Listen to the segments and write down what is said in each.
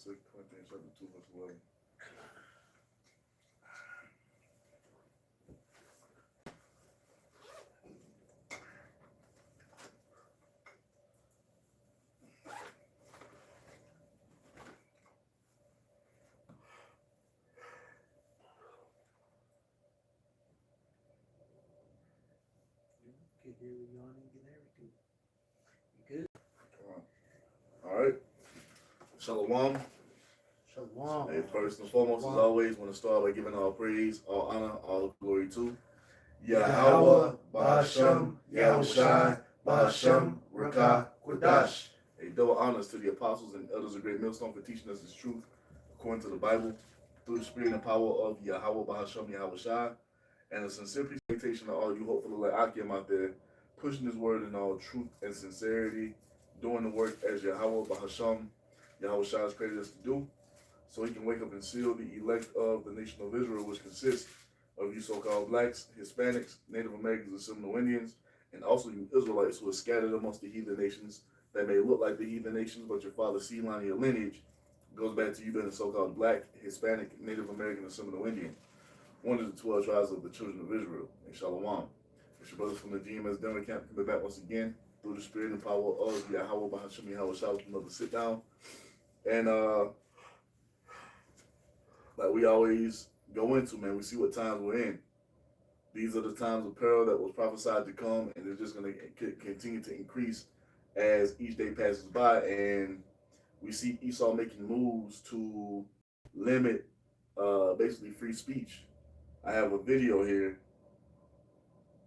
2 Corinthians chapter 2, verse 11. Get here, yawning, get everything. You good? All right. Shalom. Shalom. Hey, first and foremost, as always, want to start by giving all praise, all honor, all glory to Yahweh, Bahasham, Yahushai, Bahasham, Rakah, Quadash. A double honors to the apostles and elders of Great Millstone for teaching us this truth according to the Bible through the spirit and power of Yahweh, Bahasham, Yahushai, and a sincere appreciation to all you hopefully like Akim out there, pushing this word in all truth and sincerity, doing the work as Yahweh, Bahasham, Yahushai has created us to do, so he can wake up and seal the elect of the nation of Israel, which consists of you so-called blacks, Hispanics, Native Americans, and Seminole Indians, and also you Israelites who are scattered amongst the heathen nations that may look like the heathen nations, but your father's seed line, your lineage, goes back to you being a so-called black, Hispanic, Native American, and Seminole Indian, one of the 12 tribes of the children of Israel. And Shalom. It's your brothers from the GMS Denver camp coming back once again through the spirit and power of Yahweh, Bahasham, Yahweh, with another sit down. And like we always go into, man, we see what times we're in. These are the times of peril that was prophesied to come, and they're just going to continue to increase as each day passes by. And we see Esau making moves to limit basically free speech. I have a video here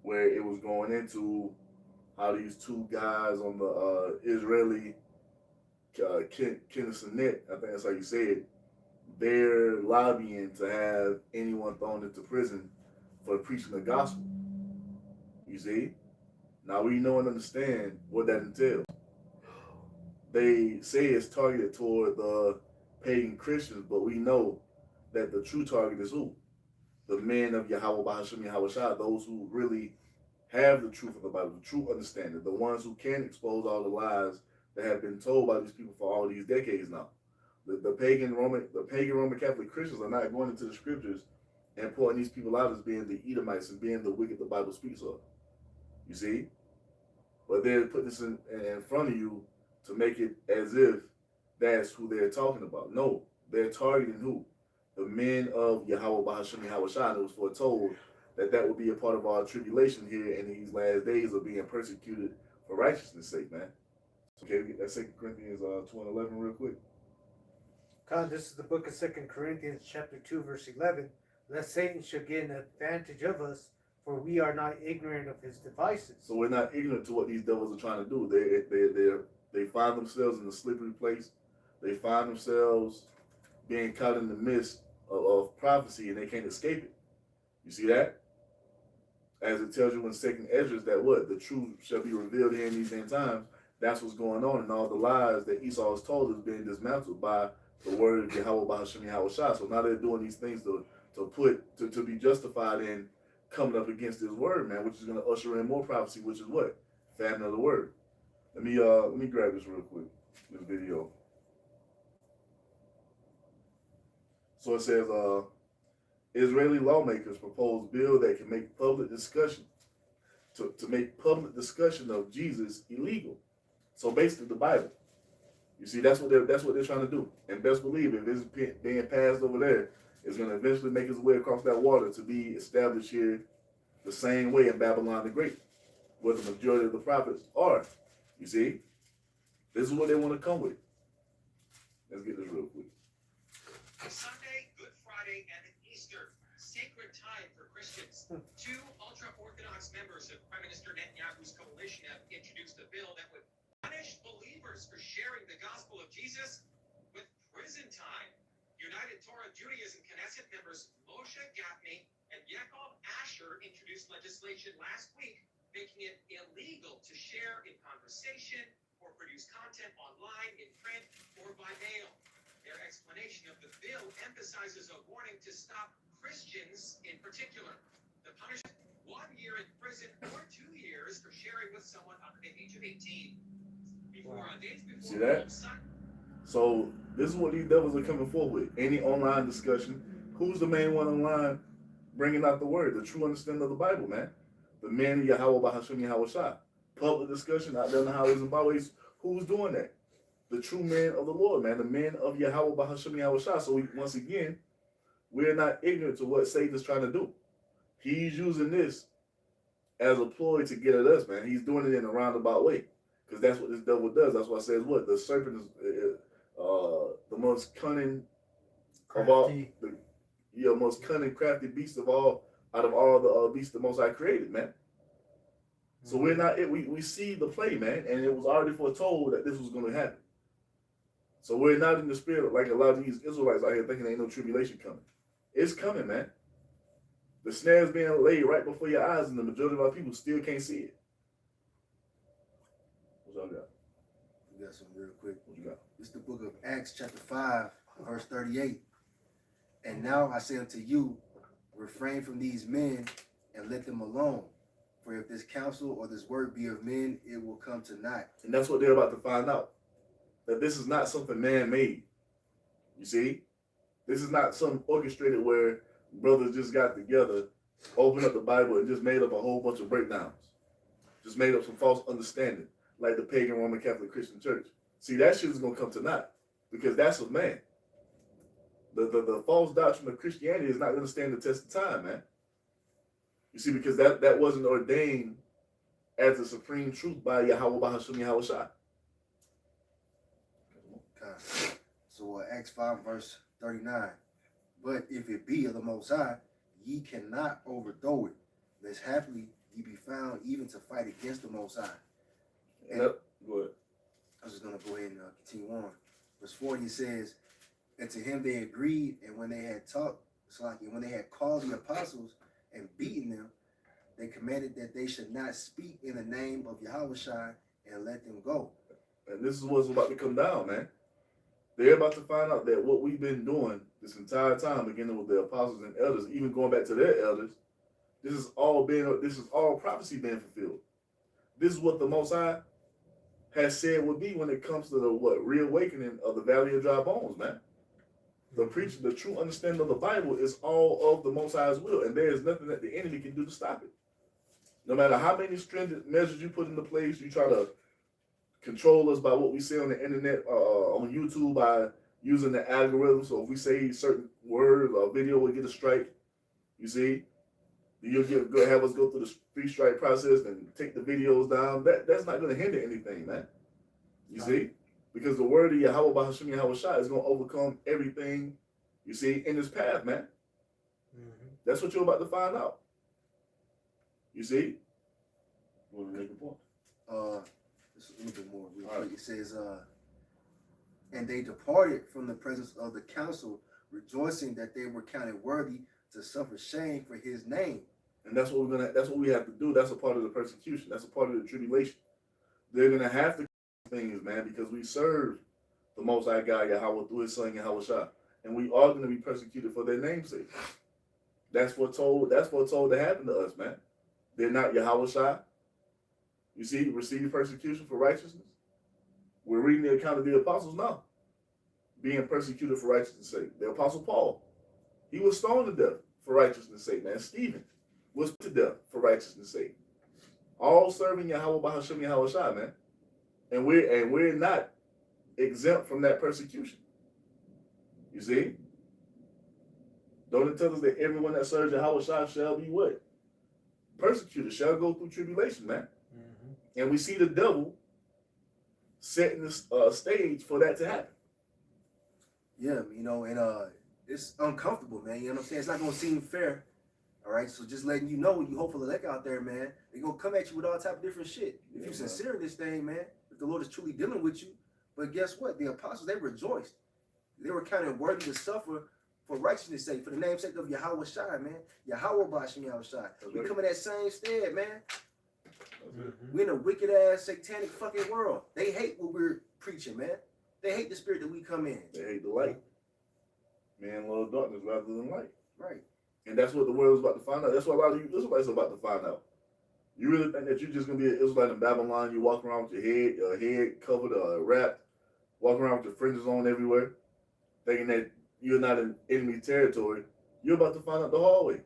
where it was going into how these two guys on the Israeli Knesset, I think that's how you say it, they're lobbying to have anyone thrown into prison for preaching the gospel. You see? Now we know and understand what that entails. They say it's targeted toward the pagan Christians, but we know that the true target is who? The men of Yahweh, Bahasham, Yahushai, those who really have the truth of the Bible, the true understanding, the ones who can expose all the lies that have been told by these people for all these decades now. The pagan Roman Catholic Christians are not going into the scriptures and pointing these people out as being the Edomites and being the wicked the Bible speaks of. You see? But they're putting this in front of you to make it as if that's who they're talking about. No, they're targeting who? The men of Yahweh, Bahasham, Yahushai. It was foretold that would be a part of our tribulation here in these last days of being persecuted for righteousness' sake, man. Okay, we get that 2 Corinthians 2 and 11 real quick. God, this is the book of 2 Corinthians chapter 2, verse 11. Lest Satan should get an advantage of us, for we are not ignorant of his devices. So we're not ignorant to what these devils are trying to do. They find themselves in a slippery place. They find themselves being caught in the midst of prophecy, and they can't escape it. You see that? As it tells you in 2nd Esdras that what? The truth shall be revealed here in these end times. That's what's going on, and all the lies that Esau has told is being dismantled by the word of Yahweh, Bahasham, Yahushai. So now they're doing these things to be justified in coming up against his word, man, which is going to usher in more prophecy, which is what? Famine of the word. Let me grab this real quick, this video. So it says, Israeli lawmakers propose bill that can make public discussion to make public discussion of Jesus illegal. So basically the Bible. You see, that's what they're trying to do. And best believe if it's being passed over there, it's going to eventually make its way across that water to be established here the same way in Babylon the Great, where the majority of the prophets are. You see? This is what they want to come with. Let's get this real quick. Sunday, Good Friday, and Easter, sacred time for Christians. Two ultra-Orthodox members of Prime Minister Netanyahu's coalition have introduced a bill that would punish believers for sharing the gospel of Jesus with prison time. United Torah Judaism Knesset members Moshe Gafni and Yaakov Asher introduced legislation last week making it illegal to share in conversation or produce content online, in print, or by mail. Their explanation of the bill emphasizes a warning to stop Christians in particular. The punishment, 1 year in prison or 2 years for sharing with someone under the age of 18. See that? So This is what these devils are coming forward with. Any online discussion, who's the main one online bringing out the word, the true understanding of the Bible, man? The men of Yahweh Bahashim Yahweh Shai. Public discussion out there in the highways and byways. Who's doing that? The true men of the Lord, man. The men of Yahweh Bahashim Yahweh Shai. So once again, we're not ignorant to what Satan is trying to do. He's using this as a ploy to get at us, man. He's doing it in a roundabout way. Because that's what this devil does. That's why it says what? The serpent is the most cunning of all, the most cunning, crafty beast of all, out of all the beasts the Most High created, man. So we're not, we see the play, man, and it was already foretold that this was going to happen. So we're not in the spirit like a lot of these Israelites out here thinking ain't no tribulation coming. It's coming, man. The snare's being laid right before your eyes, and the majority of our people still can't see it. What y'all got? We got something real quick. What you got? It's the book of Acts, chapter 5, verse 38. And now I say unto you, refrain from these men and let them alone. For if this counsel or this word be of men, it will come to naught. And that's what they're about to find out. That this is not something man-made. You see? This is not some orchestrated where brothers just got together, opened up the Bible, and just made up a whole bunch of breakdowns. Just made up some false understanding, like the pagan Roman Catholic Christian Church. See, that shit is going to come to naught, because that's of man. The false doctrine of Christianity is not going to stand the test of time, man. You see, because that wasn't ordained as the supreme truth by Yahweh Bahashim Yahweh Shai. Okay. So Acts 5, verse 39. But if it be of the Most High, ye cannot overthrow it, lest happily ye be found even to fight against the Most High. And Yep. Go ahead. I was just going to go ahead and continue on. Verse 40 says, and to him they agreed, and when they had talked, when they had called the apostles and beaten them, they commanded that they should not speak in the name of Yahweh Shai and let them go. And this is what's about to come down, man. They're about to find out that what we've been doing this entire time, beginning with the apostles and elders, even going back to their elders, this is all prophecy being fulfilled. This is what the Most High has said would be when it comes to the reawakening of the valley of dry bones, man. The preaching, the true understanding of the Bible is all of the Most High's will, and there is nothing that the enemy can do to stop it. No matter how many stringent measures you put into place, you try to control us by what we say on the internet, on YouTube, by using the algorithm. So if we say certain words or video, we'll get a strike. You see, you'll have us go through the free strike process and take the videos down. That's not going to hinder anything, man. You see, because the word of Yahweh Bahashim Yahweh Shai is going to overcome everything. You see, in this path, man. That's what you're about to find out. You see, you want to make a point? Just a little bit more. Real All right. quick. It says, and they departed from the presence of the council, rejoicing that they were counted worthy to suffer shame for his name. And that's what we have to do. That's a part of the persecution. That's a part of the tribulation. They're gonna have to things, man, because we serve the Most High God Yahweh through His Son Yahweh Shai, and we are gonna be persecuted for their namesake. That's foretold to happen to us, man. They're not Yahweh Shai. You see, receive persecution for righteousness. We're reading the account of the apostles now, being persecuted for righteousness' sake. The apostle Paul, he was stoned to death for righteousness' sake, man. Stephen was put to death for righteousness' sake. All serving Yahweh Bahashim Yahweh Shai, man. And we're not exempt from that persecution. You see? Don't it tell us that everyone that serves Yahweh Shai shall be what? Persecuted, shall go through tribulation, man. And we see the devil setting the stage for that to happen. Yeah, you know, and it's uncomfortable, man. You know what I'm saying? It's not gonna seem fair. All right, so just letting you know, you hopeful elect out there, man, they're gonna come at you with all type of different shit. If you're sincere in this thing, man, if the Lord is truly dealing with you. But guess what? The apostles, they rejoiced. They were counted worthy to suffer for righteousness' sake, for the name's sake of Yahweh Shai, man. Yahweh Bashim Yahweh Shai. We come in that same stead, man. We're in a wicked ass satanic fucking world. They hate what we're preaching, man. They hate the spirit that we come in. They hate the light. Man love darkness rather than light. Right. And that's what the world is about to find out. That's what a lot of you Israelites are about to find out. You really think that you're just going to be an Israelite in Babylon? You walk around with your head covered or wrapped, walking around with your fringes on everywhere. thinking that you're not in enemy territory, you're about to find out the hard way.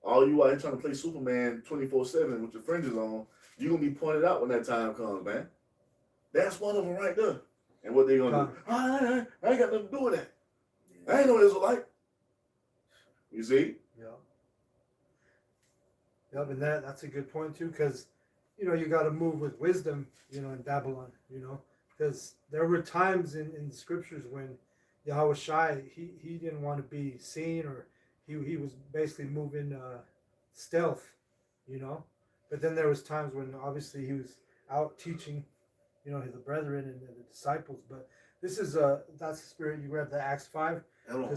All you out here trying to play Superman 24/7 with your fringes on, you're gonna be pointed out when that time comes, man. That's one of them right there. And what they gonna do? I ain't got nothing to do with that. I ain't no Israelite. You see? Yeah. Yep, and that's a good point too, because you got to move with wisdom, in Babylon, because there were times in the scriptures when Yahweh Shai, he didn't want to be seen, or he was basically moving stealth, but then there was times when obviously he was out teaching, the brethren and the disciples. But this is that's the spirit. You read the Acts 5. Hold on. I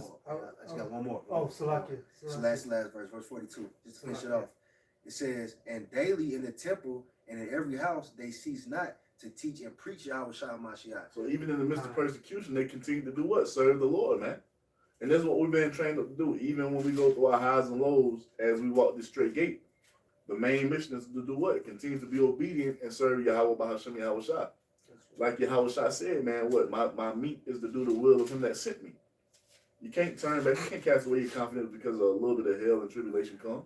just got one more. Oh, Salakia. So last verse 42, just to finish it off. It says, and daily in the temple and in every house they cease not to teach and preach Yahweh Shai Mashiach. So even in the midst of persecution, they continue to do what? Serve the Lord, man. And that's what we've been trained up to do. Even when we go through our highs and lows as we walk this straight gate, the main mission is to do what? Continue to be obedient and serve Yahweh Bahashem Yahweh Shai. Like Yahweh Shai said, man, what? My meat is to do the will of him that sent me. You can't turn back. You can't cast away your confidence because a little bit of hell and tribulation come.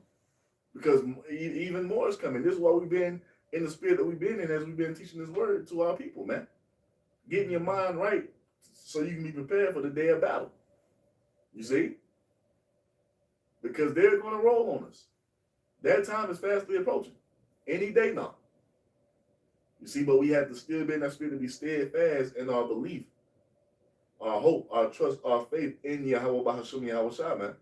Because even more is coming. This is why we've been in the spirit that we've been in as we've been teaching this word to our people, man. Getting your mind right so you can be prepared for the day of battle. You see? Because they're going to roll on us. That time is fastly approaching. Any day now. You see, but we have to still be in that spirit to be steadfast in our belief, our hope, our trust, our faith in Yahweh Bahashim Yahweh Shai, man.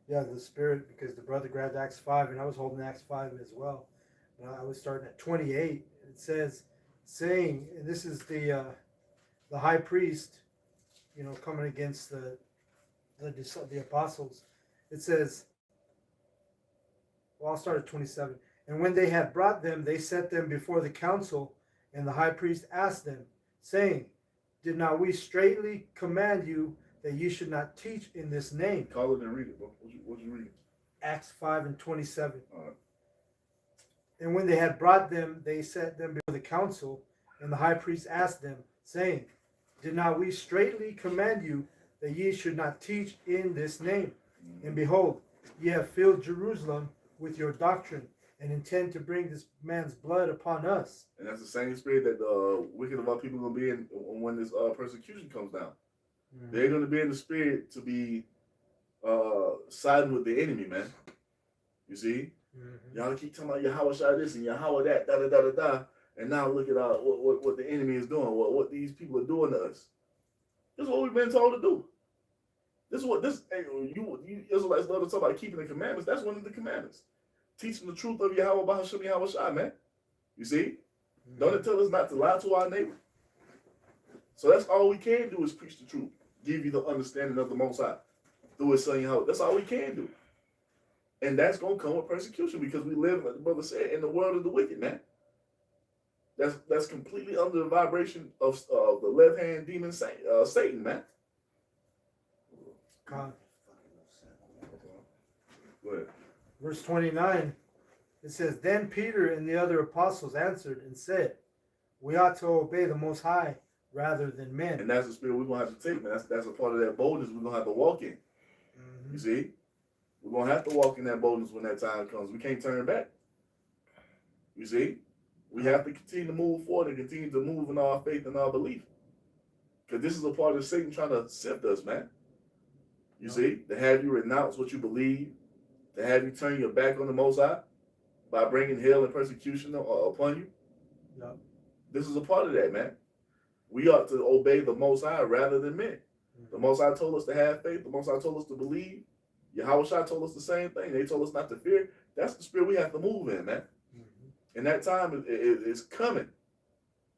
Yeah, the spirit, because the brother grabbed Acts 5, and I was holding Acts 5 as well. I was starting at 28. It says, saying, and this is the high priest, coming against the apostles. It says, well, I'll start at 27. And when they had brought them, they set them before the council, and the high priest asked them, saying, did not we straitly command you that you should not teach in this name? Call it and read it, bro. What you reading? Acts 5 and 27. All right. And when they had brought them, they set them before the council, and the high priest asked them, saying, did not we straitly command you that ye should not teach in this name? Mm-hmm. And behold, ye have filled Jerusalem with your doctrine, and intend to bring this man's blood upon us. And that's the same spirit that the wicked of our people are going to be in when this persecution comes down. Mm-hmm. They're going to be in the spirit to be siding with the enemy, man. You see? Mm-hmm. Y'all keep talking about Yahweh Shai this and Yahweh that, da. And now look at what the enemy is doing, what these people are doing to us. This is what we've been told to do. You Israelites love to talk about keeping the commandments. That's one of the commandments. Teaching the truth of Yahweh Bahashim Yahweh Shai, man. You see? Mm-hmm. Don't it tell us not to lie to our neighbor? So that's all we can do is preach the truth. Give you the understanding of the Most High. Through his son Yahweh. That's all we can do. And that's going to come with persecution because we live, like the brother said, in the world of the wicked, man. That's completely under the vibration of the left-hand demon Satan, man. God. Go ahead. Verse 29, it says, then Peter and the other apostles answered and said, we ought to obey the Most High rather than men. And that's the spirit we're going to have to take, man. That's a part of that boldness we're going to have to walk in. Mm-hmm. You see? We're going to have to walk in that boldness when that time comes. We can't turn back. You see? We have to continue to move forward and continue to move in our faith and our belief. Because this is a part of Satan trying to sift us, man. You see? To have you renounce what you believe, to have you turn your back on the Most High by bringing hell and persecution upon you. Yep. This is a part of that, man. We ought to obey the Most High rather than men. Mm-hmm. The Most High told us to have faith. The Most High told us to believe. Yahweh Shai told us the same thing. They told us not to fear. That's the spirit we have to move in, man. Mm-hmm. And that time is coming.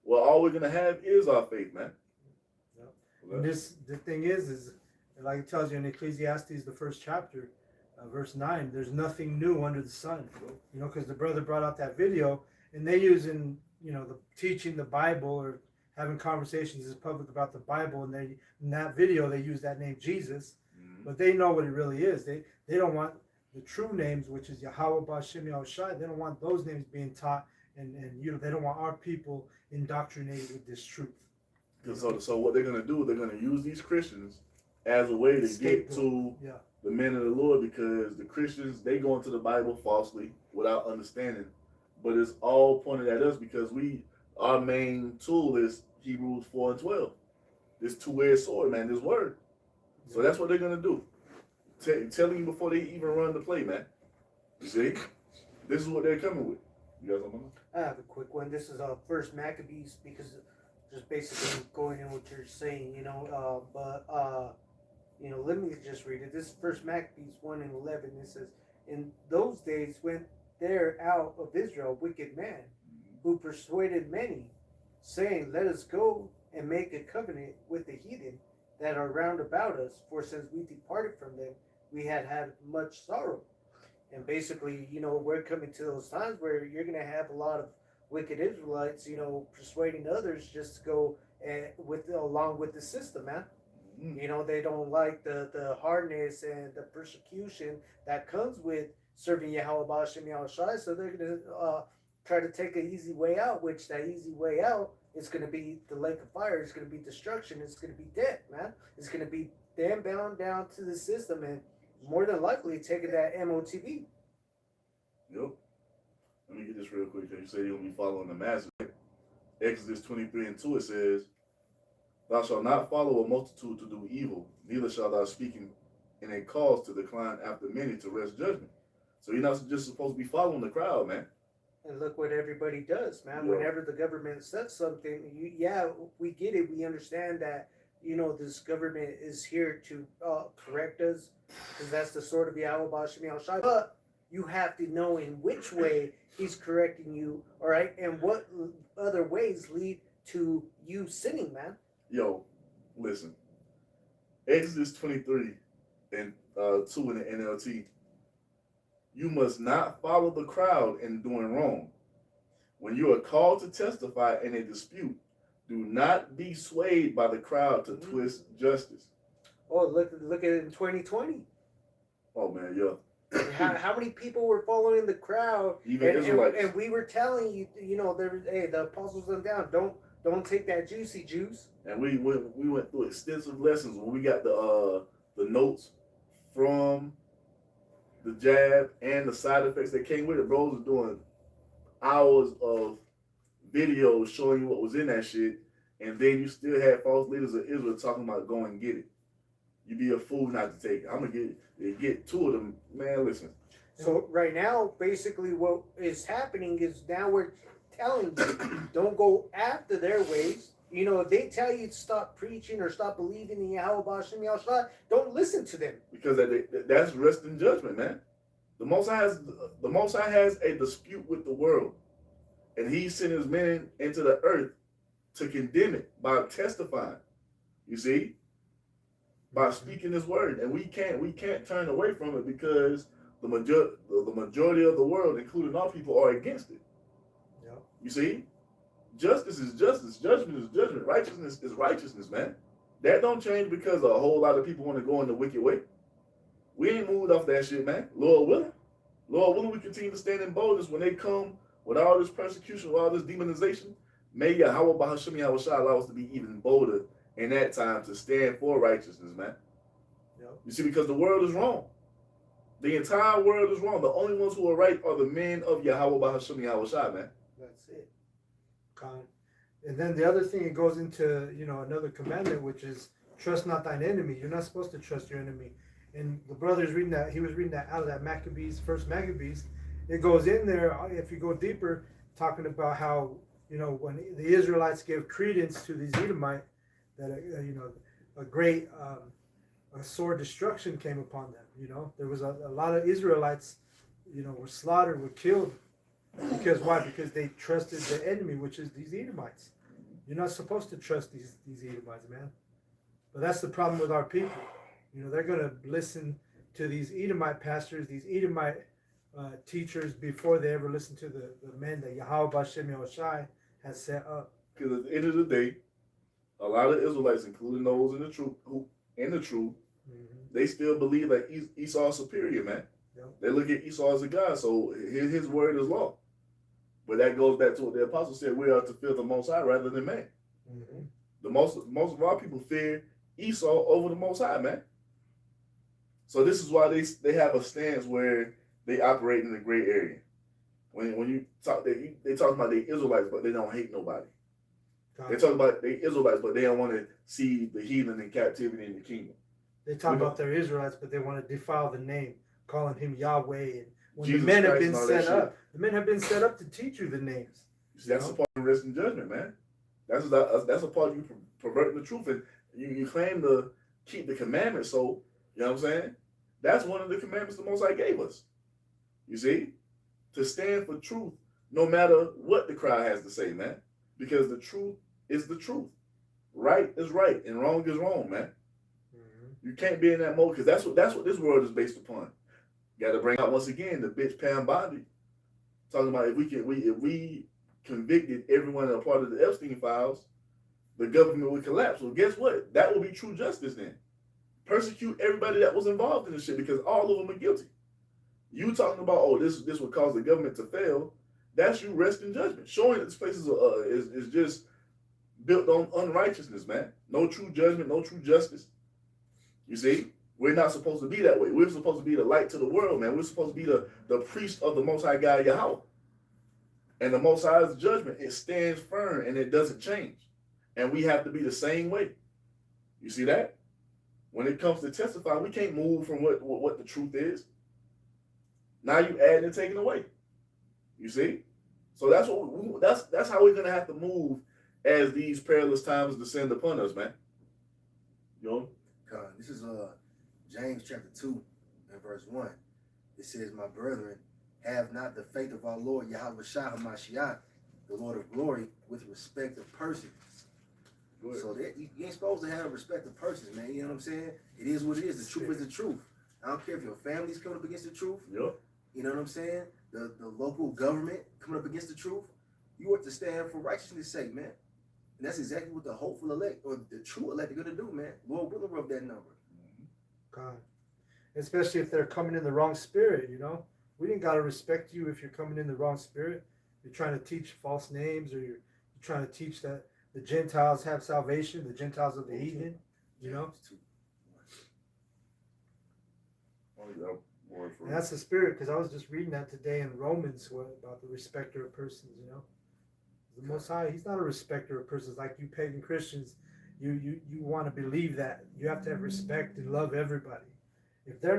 Well, all we're going to have is our faith, man. Yep. And the thing is like it tells you in Ecclesiastes, the first chapter, verse 9, there's nothing new under the sun. Because the brother brought out that video, and they using, the teaching the Bible or having conversations in public about the Bible, and in that video they use that name Jesus, but they know what it really is. They don't want the true names, which is Yahweh Ba'Shem Yahweh Shai. They don't want those names being taught, and they don't want our people indoctrinated with this truth. So what they're gonna do? They're gonna use these Christians as a way to get to the men of the Lord, because the Christians, they go into the Bible falsely without understanding, but it's all pointed at us because our main tool is Hebrews 4:12. This two-edged sword, man. This word. So that's what they're gonna do. Telling you before they even run the play, man. You see, this is what they're coming with. You guys want to? I have a quick one. This is First Maccabees, because just basically going in what you're saying, let me just read it. This is First Maccabees 1:11. It says, "In those days went there out of Israel a wicked man, who persuaded many, saying, Let us go and make a covenant with the heathen that are round about us, for since we departed from them, we had much sorrow." And basically, we're coming to those times where you're going to have a lot of wicked Israelites, persuading others just to go along with the system, man. They don't like the hardness and the persecution that comes with serving Yahweh Ba'ashem Yahushai, so they're going to try to take an easy way out, which that easy way out is going to be the lake of fire. It's going to be destruction. It's going to be death, man. It's going to be them bound down to the system and more than likely taking that MOTV. Yep. Let me get this real quick. You say you're going to be following the masses. Exodus 23:2, it says, "Thou shalt not follow a multitude to do evil, neither shalt thou speak in a cause to decline after many to rest judgment." So you're not just supposed to be following the crowd, man. And look what everybody does, man. Yeah. Whenever the government says something, we get it. We understand that, this government is here to correct us, because that's the sword of Yahweh Ba'ashem Yahushai. But you have to know in which way he's correcting you, all right? And what other ways lead to you sinning, man. Yo, listen. Exodus 23 and 2 in the NLT. "You must not follow the crowd in doing wrong. When you are called to testify in a dispute, do not be swayed by the crowd to twist justice." Oh, look at it in 2020. Oh, man, yeah. How many people were following the crowd? Even Israelites. And we were telling you, the apostles went down. Don't take that juicy juice. And we went through extensive lessons when we got the notes from the jab and the side effects that came with it. Bros was doing hours of videos showing you what was in that shit, and then you still had false leaders of Israel talking about go and get it. You be a fool not to take it. I'm gonna get two of them, man. Listen. So right now, basically, what is happening is now we're telling you don't go after their ways. If they tell you to stop preaching or stop believing in Yahweh Ba'ashem Yahushua, don't listen to them. Because that's rest in judgment, man. The Most High has a dispute with the world, and He sent His men into the earth to condemn it by testifying. You see, by speaking His word, and we can't turn away from it because the majority of the world, including our people, are against it. Yeah. You see, justice is justice, judgment is judgment, righteousness is righteousness, man. That don't change because a whole lot of people want to go in the wicked way. We ain't moved off that shit, man. Lord willing, we continue to stand in boldness when they come with all this persecution, with all this demonization. May Yahweh Ba'ashem Yahushua allow us to be even bolder in that time to stand for righteousness, man. Yep. You see, because the world is wrong. The entire world is wrong. The only ones who are right are the men of Yahweh Ba'ashem Yahushua, man. That's it. And then the other thing, it goes into another commandment, which is trust not thine enemy. You're not supposed to trust your enemy. And the brother's reading that. He was reading that out of that Maccabees, First Maccabees. It goes in there. If you go deeper, talking about how when the Israelites gave credence to these Edomite, that a great a sore destruction came upon them. There was a lot of Israelites, were slaughtered, were killed. Because why? Because they trusted the enemy, which is these Edomites. You're not supposed to trust these Edomites, man. But that's the problem with our people. They're going to listen to these Edomite pastors, these Edomite teachers before they ever listen to the men that Yahweh Ba'ashem Yahushai has set up. Because at the end of the day, a lot of Israelites, including those in the truth, they still believe that Esau is superior, man. Yep. They look at Esau as a god, so his word is law. But that goes back to what the apostle said: we are to fear the Most High rather than man. The most of our people fear Esau over the Most High, man. So this is why they have a stance where they operate in the gray area. When you talk, they talk about they Israelites, but they don't hate nobody. They talk about they Israelites, but they don't want to see the heathen in captivity in the kingdom. They talk about their Israelites, but they want to defile the name, calling him Yahweh. And when Jesus the men have Christ been and all that set up, shit. the men have been set up to teach you the names. See, that's a part of rest and judgment, man. That's a part of you perverting the truth, and you claim to keep the commandments. So you know what I'm saying? That's one of the commandments the Most High gave us. You see, to stand for truth, no matter what the crowd has to say, man. Because the truth is the truth. Right is right, and wrong is wrong, man. Mm-hmm. You can't be in that mode because that's what this world is based upon. You got to bring out once again the bitch Pam Bondi, talking about if we convicted everyone that are part of the Epstein files, the government would collapse. Well, guess what? That will be true justice then. Persecute everybody that was involved in this shit because all of them are guilty. You talking about, oh, this would cause the government to fail. That's you rest in judgment, showing that this place is just built on unrighteousness, man. No true judgment, no true justice. You see, we're not supposed to be that way. We're supposed to be the light to the world, man. We're supposed to be the priest of the Most High God, Yahweh. And the Most High's judgment, it stands firm and it doesn't change. And we have to be the same way. You see that? When it comes to testifying, we can't move from what the truth is. Now you add and taking away. You see? So that's how we're gonna have to move as these perilous times descend upon us, man. You know? God, this is James chapter 2 and verse 1. It says, my brethren, have not the faith of our Lord Yahweh Shai HaMashiach, the Lord of glory, with respect of persons. So that you ain't supposed to have respect of persons, man. You know what I'm saying? It is what it is. The truth is the truth. I don't care if your family's coming up against the truth. Yep. You know what I'm saying? The local government coming up against the truth. You ought to stand for righteousness' sake, man. And that's exactly what the hopeful elect or the true elect are going to do, man. Lord willing, rub that number. God. Especially if they're coming in the wrong spirit, you know? We didn't got to respect you if you're coming in the wrong spirit. You're trying to teach false names, or you're trying to teach that the Gentiles have salvation, the Gentiles of the heathen, you know? And that's the spirit, because I was just reading that today in Romans about the respecter of persons, you know? The Most High, he's not a respecter of persons like you pagan Christians. You want to believe that. You have to have respect and love everybody. If they're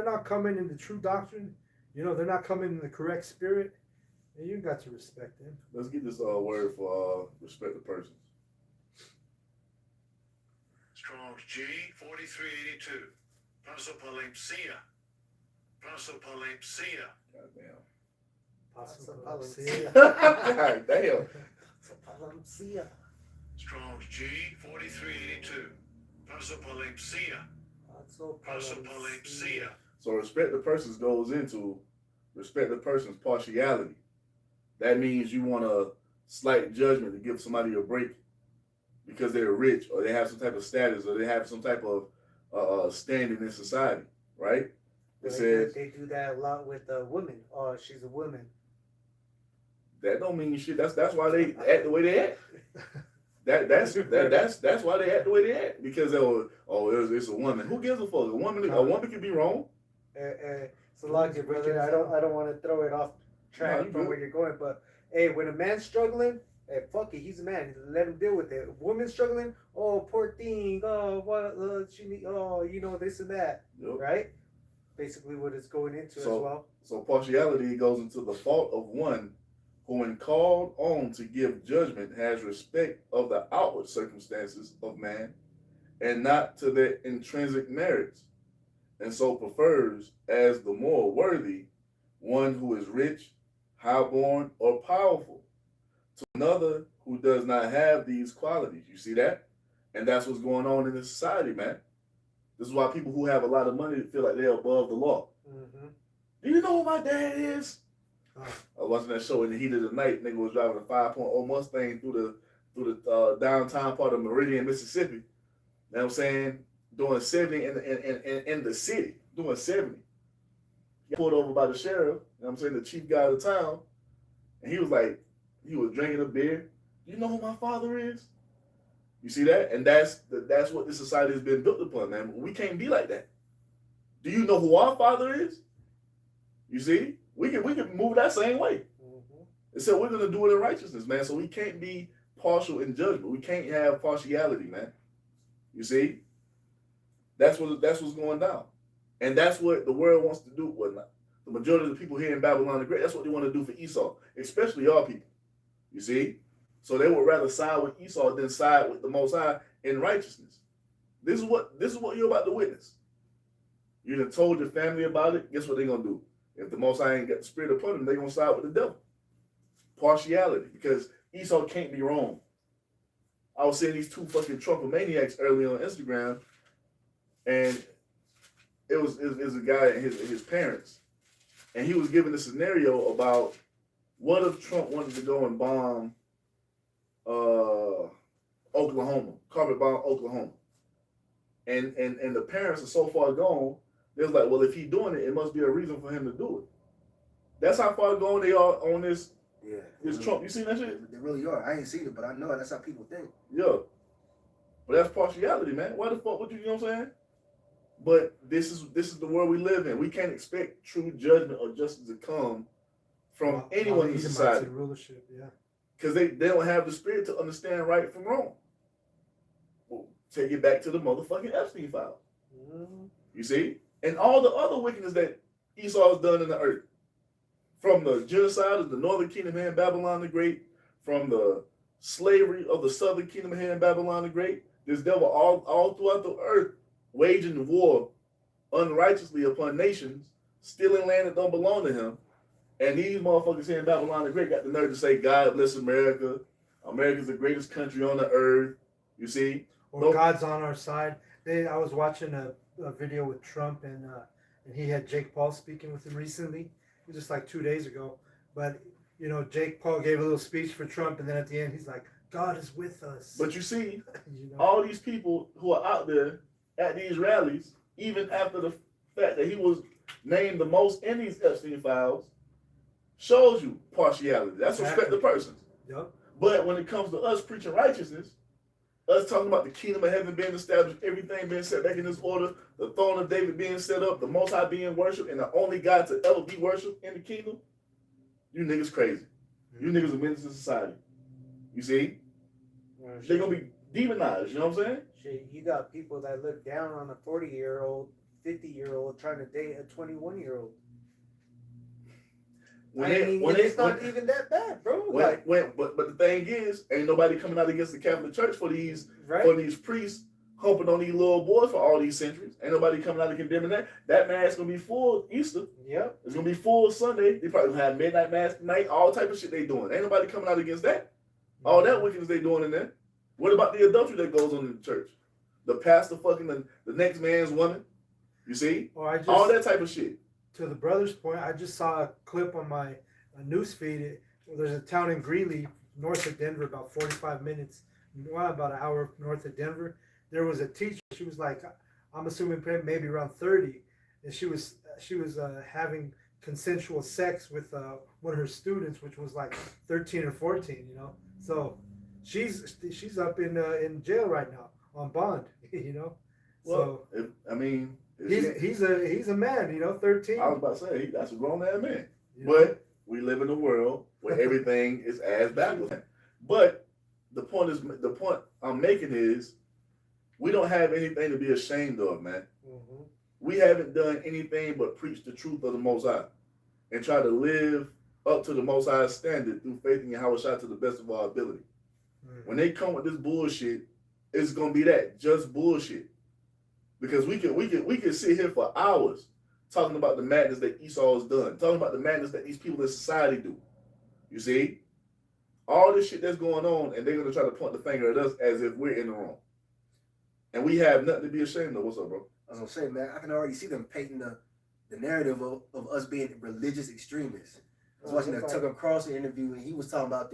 not coming in the true doctrine, you know, they're not coming in the correct spirit, and you got to respect them. Let's get this word for respect of persons. Strong's G 4382. Prosopalempsia. Prosopalempsia. Goddamn. Possible. Damn. Strong's G 4382. Prosopalempsia. Prosopalempsia. So respect the persons goes into respect the person's partiality. That means you want a slight judgment to give somebody a break because they're rich or they have some type of status or they have some type of standing in society, right? It says they do that a lot with women. Oh, she's a woman. That don't mean shit. That's why they act the way they act. That's why they act the way they act, because it's a woman. Who gives a fuck? A woman can be wrong. It's a lot, good brother. I don't want to throw it off track from where you're going, but hey, when a man's struggling, hey, fuck it, he's a man. Let him deal with it. A woman's struggling, oh, poor thing. Oh, what she need? Oh, you know, this and that, right? Basically, what it's going into as well. So partiality goes into the fault of one who, when called on to give judgment, has respect of the outward circumstances of man and not to their intrinsic merits, and so prefers as the more worthy one who is rich, highborn, or powerful to another who does not have these qualities. You see that? And that's what's going on in this society, man. This is why people who have a lot of money feel like they're above the law. Mm-hmm. Do you know who my dad is? I was watching that show in the heat of the night. Nigga was driving a 5.0 Mustang through the downtown part of Meridian, Mississippi. You know what I'm saying? Doing 70 in the city. Doing 70. He pulled over by the sheriff, you know what I'm saying, the chief guy of the town. And he was like, he was drinking a beer. You know who my father is? You see that? And that's what this society has been built upon, man. We can't be like that. Do you know who our Father is? You see? We can move that same way. Mm-hmm. And so we're gonna do it in righteousness, man. So we can't be partial in judgment. We can't have partiality, man. You see? That's what's going down. And that's what the world wants to do. Well, not, the majority of the people here in Babylon the Great, that's what they want to do for Esau, especially our people. You see? So they would rather side with Esau than side with the Most High in righteousness. This is what you're about to witness. You done told your family about it. Guess what they're gonna do? If the Most High ain't got the spirit upon them, they're gonna side with the devil. Partiality, because Esau can't be wrong. I was seeing these two fucking Trump maniacs earlier on Instagram, and it was a guy and his parents, and he was giving a scenario about what if Trump wanted to go and bomb Oklahoma, carpet bomb Oklahoma, and the parents are so far gone. They're like, well, if he's doing it, it must be a reason for him to do it. That's how far gone they are on this. Yeah, This Trump. You seen that shit? They really are. I ain't seen it, but I know that's how people think. Yeah. But that's partiality, man. Why the fuck would you know what I'm saying? But this is the world we live in. We can't expect true judgment or justice to come from anyone in society. Rulership, yeah. Because they don't have the spirit to understand right from wrong. Well, take it back to the motherfucking Epstein file. Mm-hmm. You see? And all the other wickedness that Esau has done in the earth. From the genocide of the northern kingdom here in Babylon the Great, from the slavery of the southern kingdom here in Babylon the Great, this devil all throughout the earth waging war unrighteously upon nations, stealing land that don't belong to him. And these motherfuckers here in Babylon the Great got the nerve to say, God bless America. America's the greatest country on the earth. You see? Or God's on our side. I was watching a video with Trump, and he had Jake Paul speaking with him recently. It was just like 2 days ago. But, you know, Jake Paul gave a little speech for Trump, and then at the end he's like, God is with us. But you see, you know? all these people who are out there at these rallies, even after the fact that he was named the most in these Epstein files, shows you partiality. That's respect the persons. Yep. But when it comes to us preaching righteousness, us talking about the kingdom of heaven being established, everything being set back in this order, the throne of David being set up, the Most High being worshipped, and the only God to ever be worshipped in the kingdom, you niggas crazy. You niggas are menace to society. You see? They're going to be demonized, you know what I'm saying? Shit, you got people that look down on a 40-year-old, 50-year-old trying to date a 21-year-old. It's not even that bad, bro. But the thing is, ain't nobody coming out against the Catholic Church for these priests humping on these little boys for all these centuries. Ain't nobody coming out and condemning that. That mass gonna be full Easter. Yep. It's gonna be full Sunday. They probably gonna have midnight mass tonight, all type of shit they doing. Ain't nobody coming out against that. All that wickedness they doing in there. What about the adultery that goes on in the church? The pastor fucking the next man's woman. You see? All that type of shit. To the brother's point, I just saw a clip on my news feed. There's a town in Greeley, north of Denver, about 45 minutes, about an hour north of Denver. There was a teacher. She was like, I'm assuming maybe around 30, and she was having consensual sex with one of her students, which was like 13 or 14. You know, so she's up in jail right now on bond. You know, well, so he's a man, you know, 13. I was about to say that's a grown man. You but know? we live in a world where everything is as backwards. But the point I'm making is we don't have anything to be ashamed of, man. Mm-hmm. We haven't done anything but preach the truth of the Most High and try to live up to the Most High's standard through faith in Yahweh Shai to the best of our ability. Mm-hmm. When they come with this bullshit, it's gonna be that just bullshit. Because we can sit here for hours talking about the madness that Esau has done, talking about the madness that these people in society do. You see? All this shit that's going on, and they're going to try to point the finger at us as if we're in the wrong. And we have nothing to be ashamed of. What's up, bro? I was going to say, man, I can already see them painting the narrative of us being religious extremists. I was watching a Tucker Carlson interview, and he was talking about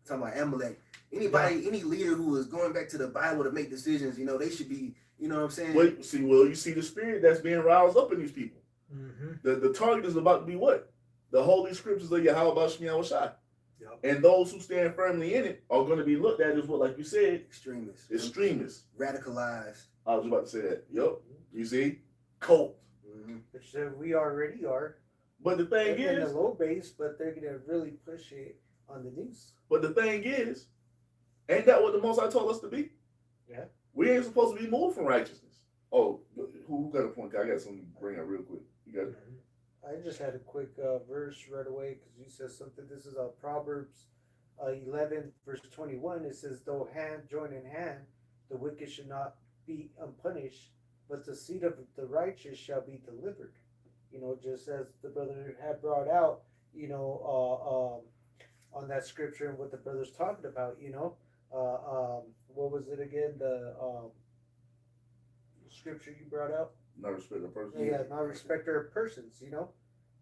Amalek. Any leader who is going back to the Bible to make decisions, you know, they should be, you know what I'm saying? Well, you see the spirit that's being roused up in these people. Mm-hmm. The target is about to be what? The holy scriptures of Yahweh Shai. Yep. And those who stand firmly in it are going to be looked at as what, like you said, Extremists. extremists. Radicalized. I was about to say that. Yep. You see? Cult. Mm-hmm. Which we already are. But the thing They're in the is, low base, but they're gonna really push it on the news. ain't that what the Most High told us to be? Yeah. We ain't supposed to be moved from righteousness. Oh, who got a point? I got something to bring up real quick. You got it? I just had a quick verse right away because you said something. This is Proverbs 11, verse 21. It says, "Though hand join in hand, the wicked should not be unpunished, but the seed of the righteous shall be delivered." You know, just as the brother had brought out, you know, on that scripture and what the brother's talking about, you know. What was it again? The scripture you brought out? Not respect the person. Yeah, not respecter of persons, you know,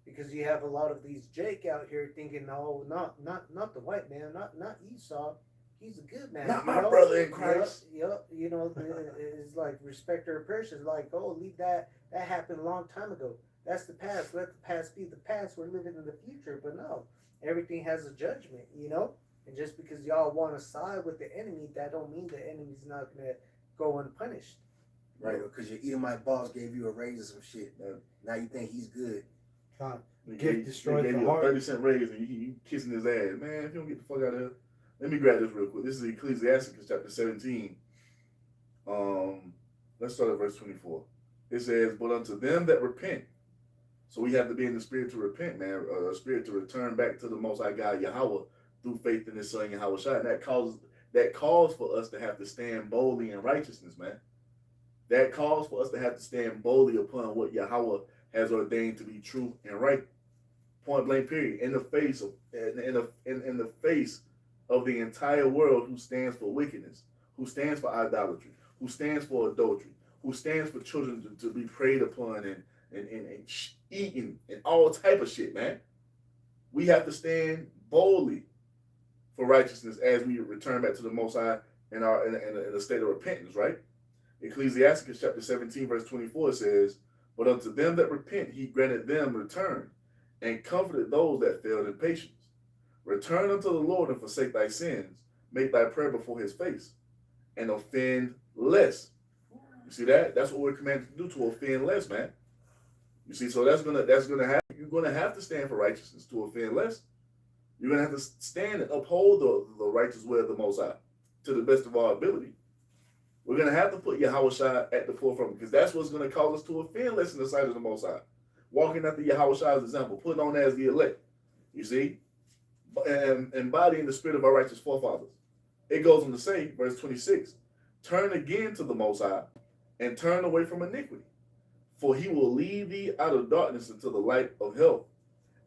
because you have a lot of these Jake out here thinking, no, not the white man, not Esau, he's a good man. Not you my know? brother in Christ. Yep, you know, it's like respecter of persons, like, oh, leave that happened a long time ago. That's the past. Let the past be the past. We're living in the future, but no, everything has a judgment, you know. And just because y'all want to side with the enemy, that don't mean the enemy's not gonna go unpunished. Right, because your Edomite boss gave you a raise or some shit. Now you think he's good. God, They gift gave destroyed the you heart. a 30-cent raise and you kissing his ass. Man, if you don't get the fuck out of here. Let me grab this real quick. This is Ecclesiastes chapter 17. Let's start at verse 24. It says, "But unto them that repent," so we have to be in the spirit to repent, man. A spirit to return back to the Most High God Yahweh through faith in His Son Yahweh Shai. And that calls for us to have to stand boldly in righteousness, man. That calls for us to have to stand boldly upon what Yahweh has ordained to be true and right. Point blank, period. In the face of in the face of the entire world who stands for wickedness, who stands for idolatry, who stands for adultery, who stands for children to be preyed upon and eaten and all type of shit, man. We have to stand boldly for righteousness as we return back to the Most High in a state of repentance, right? Ecclesiastes chapter 17, verse 24 says, "But unto them that repent, he granted them return, and comforted those that failed in patience. Return unto the Lord and forsake thy sins. Make thy prayer before his face, and offend less." You see that? That's what we're commanded to do, to offend less, man. You see, so that's gonna happen. You're gonna have to stand for righteousness to offend less. You're gonna have to stand and uphold the righteous way of the Most High to the best of our ability. We're going to have to put Yahweh Shai at the forefront because that's what's going to cause us to offend less in the sight of the Most High. Walking after Yahweh Shai's example, putting on as the elect, you see, and embodying the spirit of our righteous forefathers. It goes on to say, verse 26, "Turn again to the Most High and turn away from iniquity, for he will lead thee out of darkness into the light of health,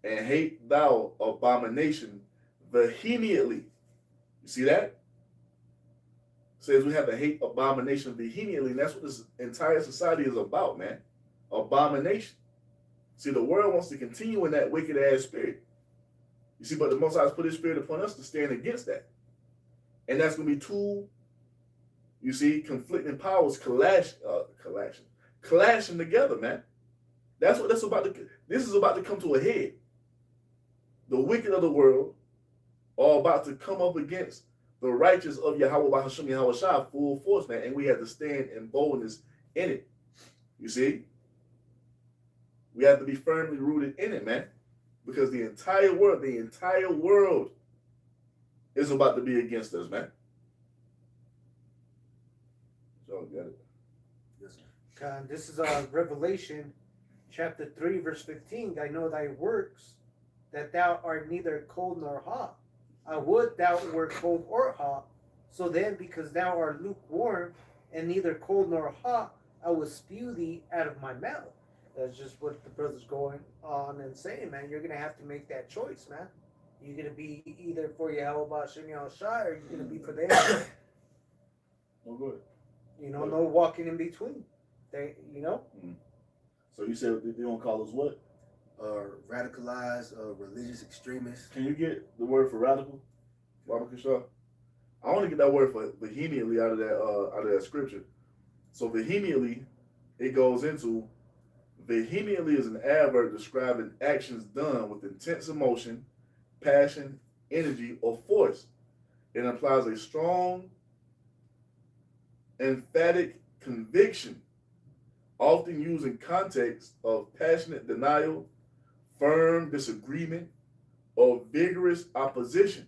and hate thou abomination vehemently." You see that? Says we have to hate abomination vehemently, and that's what this entire society is about, man. Abomination. See, the world wants to continue in that wicked ass spirit. You see, but the Most High has put His spirit upon us to stand against that, and that's going to be two, you see, conflicting powers clashing together, man. That's what that's about. This is about to come to a head. The wicked of the world are about to come up against the righteous of Yahweh by Hashem Yahweh Shai full force, man, and we have to stand in boldness in it. You see? We have to be firmly rooted in it, man. Because the entire world is about to be against us, man. So got it. Yes, sir. And this is Revelation chapter 3, verse 15. "I know thy works, that thou art neither cold nor hot. I would thou were cold or hot. So then, because thou art lukewarm and neither cold nor hot, I will spew thee out of my mouth." That's just what the brother's going on and saying, man. You're going to have to make that choice, man. You're going to be either for Yahweh Bashem Yahushai or you're going to be for them. Oh, good. You know, no walking in between. They, you know? So you said they don't call us what? Radicalized religious extremists. Can you get the word for radical? Radical Shaw? I want to get that word for vehemently out of that scripture. So vehemently, it goes into vehemently is an adverb describing actions done with intense emotion, passion, energy, or force. It implies a strong, emphatic conviction, often used in context of passionate denial, firm disagreement, or vigorous opposition,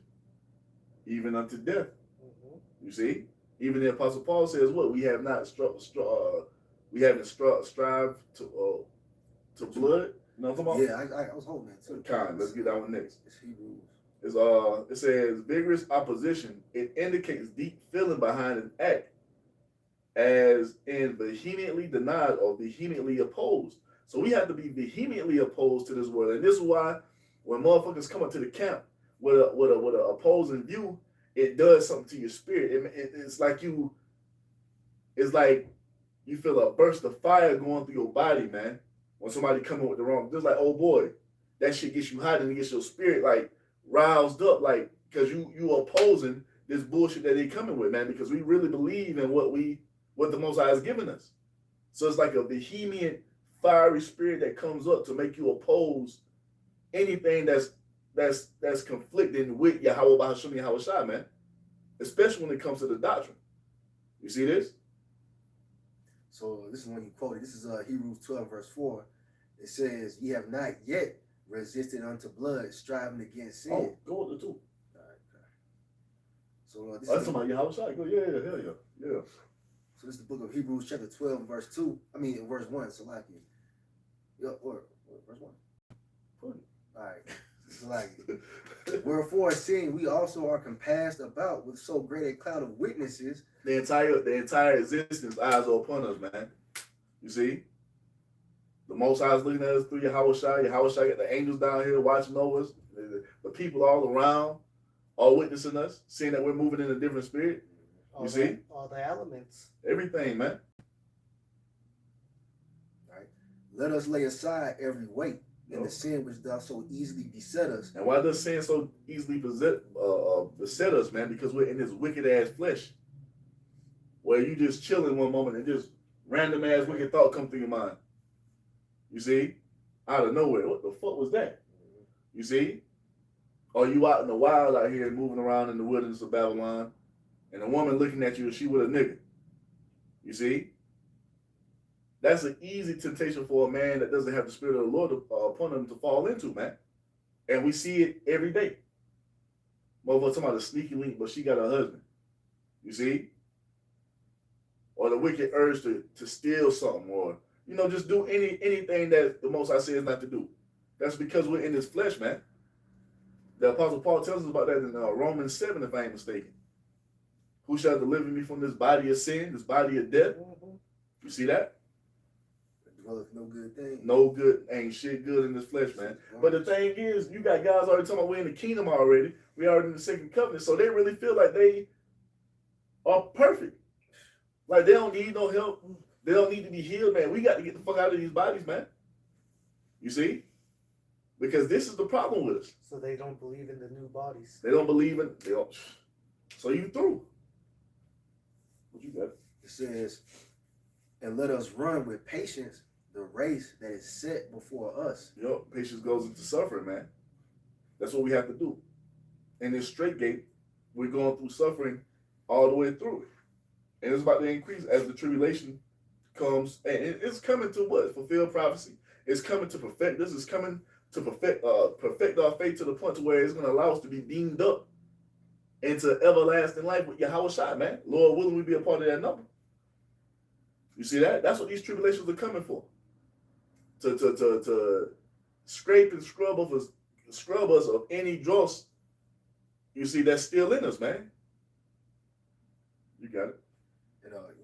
even unto death. You see, even the Apostle Paul says, "What we have not we haven't strived to blood." You know what I'm talking about? Yeah, I was holding that too. Kind. Let's get that one next. It's Hebrews. It says vigorous opposition. It indicates deep feeling behind an act, as in vehemently denied or vehemently opposed. So we have to be vehemently opposed to this word, and this is why when motherfuckers come up to the camp with a opposing view, it does something to your spirit. It's like you feel a burst of fire going through your body, man. When somebody coming with the wrong, just like, oh boy, that shit gets you hot and it gets your spirit like roused up, like, because you opposing this bullshit that they coming with, man. Because we really believe in what the Most High has given us. So it's like a vehement, fiery spirit that comes up to make you oppose anything that's conflicting with Yahweh Bahashim Yahweh Shai, man. Especially when it comes to the doctrine. You see this? So this is when you quoted. This is Hebrews 12, verse 4. It says, "Ye have not yet resisted unto blood, striving against sin." Oh, go with the two. All right, okay. So this That's is talking about Yahweh Shai. Go, yeah, hell yeah, yeah. so this is the book of Hebrews, chapter 12, verse 2. I mean, verse 1. So like it. Yeah, or verse 1. Put it. All right. So like it. Wherefore, seeing we also are compassed about with so great a cloud of witnesses. The entire existence, eyes are upon us, man. You see? The Most High is looking at us through Yahweh Shai. Yahweh Shai got the angels down here watching over us. The people all around are witnessing us, seeing that we're moving in a different spirit. You see? All the elements. Everything, man. Right. Let us lay aside every weight and the sin which doth so easily beset us. And why does sin so easily beset us, man? Because we're in this wicked ass flesh, where you just chilling one moment and just random ass wicked thought come through your mind. You see, out of nowhere, what the fuck was that? You see, or you out in the wild out here moving around in the wilderness of Babylon, and a woman looking at you and she with a nigga. You see, that's an easy temptation for a man that doesn't have the spirit of the Lord upon him to fall into, man. And we see it every day. Motherfucker talking about a sneaky link, but she got a husband. You see? Or the wicked urge to steal something, or just do anything that the Most High says not to do. That's because we're in this flesh, man. The Apostle Paul tells us about that in Romans 7, if I ain't mistaken. Who shall deliver me from this body of sin, this body of death? You see that? Well, no good thing. No good, ain't shit good in this flesh, man. But the thing is, you got guys already talking about we're in the kingdom already. We already in the second covenant, so they really feel like they are perfect. Like they don't need no help. They don't need to be healed, man. We got to get the fuck out of these bodies, man. You see? Because this is the problem with us. So they don't believe in the new bodies. They don't believe in so you through. What you got? It says, "And let us run with patience the race that is set before us." Yo, patience goes into suffering, man. That's what we have to do. In this straight gate, we're going through suffering all the way through it. And it's about to increase as the tribulation comes. And it's coming to what? Fulfill prophecy. It's coming to perfect. This is coming to perfect our faith to the point to where it's going to allow us to be deemed up into everlasting life with Yahweh Shai, man. Lord willing, we be a part of that number. You see that? That's what these tribulations are coming for. To scrape and scrub us of any dross, you see, that's still in us, man. You got it.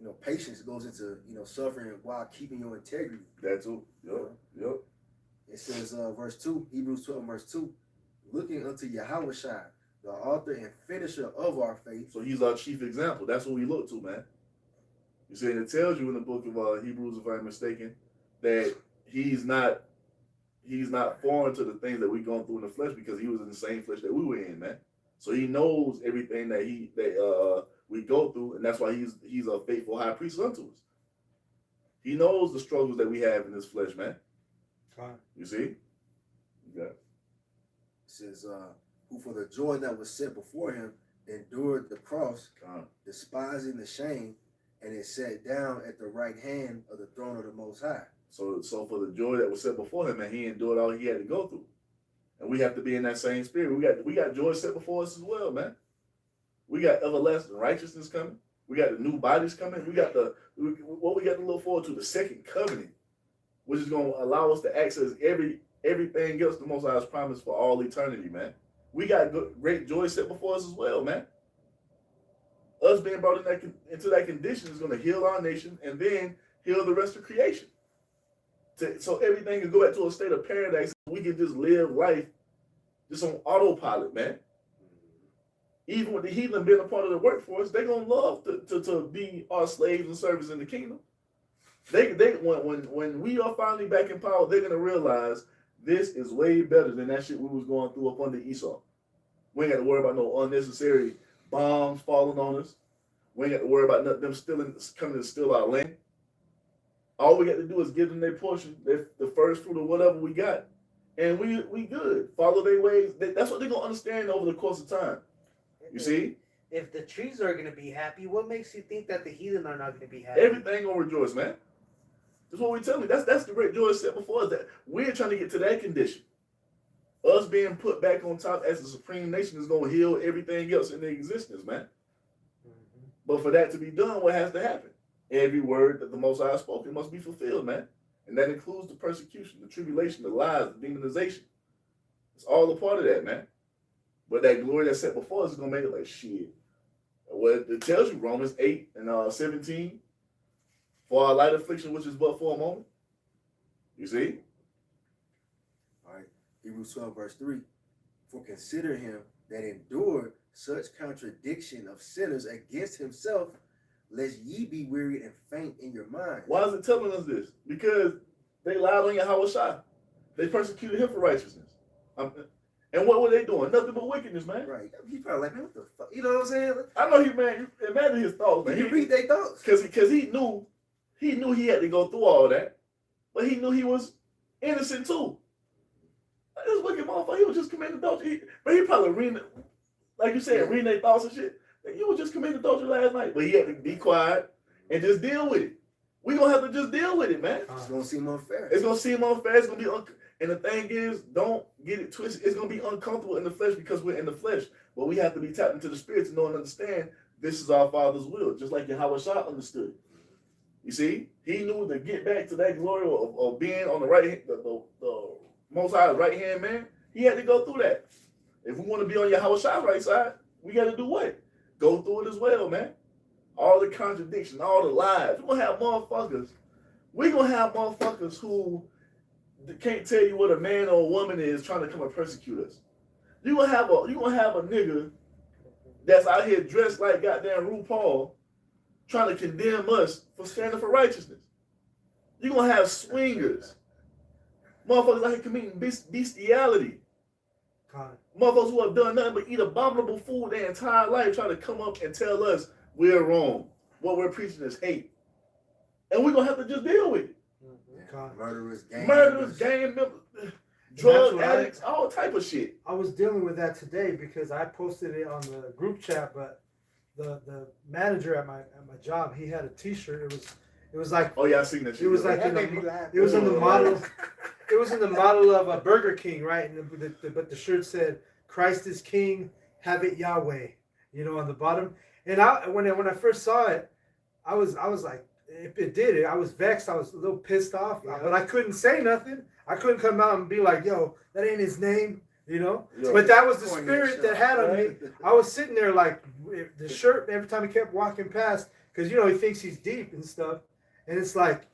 And patience goes into suffering while keeping your integrity. That too. Yep. It says verse 2, Hebrews 12, verse 2, "Looking unto Yahweh Shai, the author and finisher of our faith." So he's our chief example. That's what we look to, man. You see, and it tells you in the book of Hebrews, if I'm mistaken, that he's not foreign to the things that we're going through in the flesh, because he was in the same flesh that we were in, man. So he knows everything that we go through, and that's why he's a faithful high priest unto us. He knows the struggles that we have in this flesh, man. Right. You see? You got it. It says, who for the joy that was set before him endured the cross, Con. despising the shame, and is sat down at the right hand of the throne of the Most High. So for the joy that was set before him, and he endured all he had to go through. And we have to be in that same spirit. We got joy set before us as well, man. We got everlasting righteousness coming. We got the new bodies coming. We got what we got to look forward to, the second covenant, which is going to allow us to access everything else the Most High has promised for all eternity, man. We got great joy set before us as well, man. Us being brought into that condition is going to heal our nation and then heal the rest of creation. So everything can go back to a state of paradise. We can just live life just on autopilot, man. Even with the heathen being a part of the workforce, they're gonna love to be our slaves and servants in the kingdom. When we are finally back in power, they're gonna realize this is way better than that shit we was going through up under Esau. We ain't got to worry about no unnecessary bombs falling on us. We ain't got to worry about them coming to steal our land. All we got to do is give them their portion, the first fruit of whatever we got, and we good. Follow their ways. That's what they're gonna understand over the course of time. You see? If the trees are going to be happy, what makes you think that the heathen are not going to be happy? Everything gonna rejoice, man. That's what we tell you. That's the great joy set before us. That we're trying to get to that condition. Us being put back on top as the supreme nation is gonna heal everything else in their existence, man. Mm-hmm. But for that to be done, what has to happen? Every word that the Most High spoken must be fulfilled, man. And that includes the persecution, the tribulation, the lies, the demonization. It's all a part of that, man. But that glory that's set before us is going to make it like shit. Well, it tells you, Romans 8 and 17, for our light affliction, which is but for a moment. You see? All right. Hebrews 12, verse 3. For consider him that endured such contradiction of sinners against himself, lest ye be wearied and faint in your mind. Why is it telling us this? Because they lied on Yahweh. They persecuted him for righteousness. And what were they doing? Nothing but wickedness, man. Right. He probably like, man, what the fuck? You know what I'm saying? I know imagine his thoughts, man. You read their thoughts. Because he knew he had to go through all that, but he knew he was innocent too. This wicked motherfucker, he was just committing adultery. But he probably reading, like you said, reading their thoughts and shit. You was just committing adultery last night, but he had to be quiet and just deal with it. We gonna have to just deal with it, man. It's gonna seem unfair. It's gonna seem unfair. It's gonna be and the thing is, don't get it twisted. It's gonna be uncomfortable in the flesh because we're in the flesh. But we have to be tapped into the spirit to know and understand this is our Father's will, just like Yahweh Shah understood. You see, he knew to get back to that glory of being on the right, the Most High's right hand man. He had to go through that. If we want to be on Yahweh Shah's right side, we got to do what? Go through it as well, man. All the contradiction, all the lies. We're gonna have motherfuckers who can't tell you what a man or a woman is trying to come and persecute us. You're gonna have a nigga that's out here dressed like goddamn RuPaul trying to condemn us for standing for righteousness. You're gonna have swingers. Motherfuckers out here committing bestiality. Motherfuckers who have done nothing but eat abominable food their entire life trying to come up and tell us we're wrong. What we're preaching is hate. And we're gonna have to just deal with it. Murderers, gang members, drug addicts, all type of shit. I was dealing with that today because I posted it on the group chat, but the manager at my job, he had a T-shirt. It was like, oh yeah, I seen that shit. It was like it was in the model. It was in the model of a Burger King, right? But the shirt said, "Christ is King, have it Yahweh," on the bottom. And when I first saw it, I was like, it did it. I was vexed. I was a little pissed off, but I couldn't say nothing. I couldn't come out and be like, "Yo, that ain't his name," Yo, but that was the spirit that had on me. I was sitting there like the shirt every time he kept walking past, because he thinks he's deep and stuff, and it's like,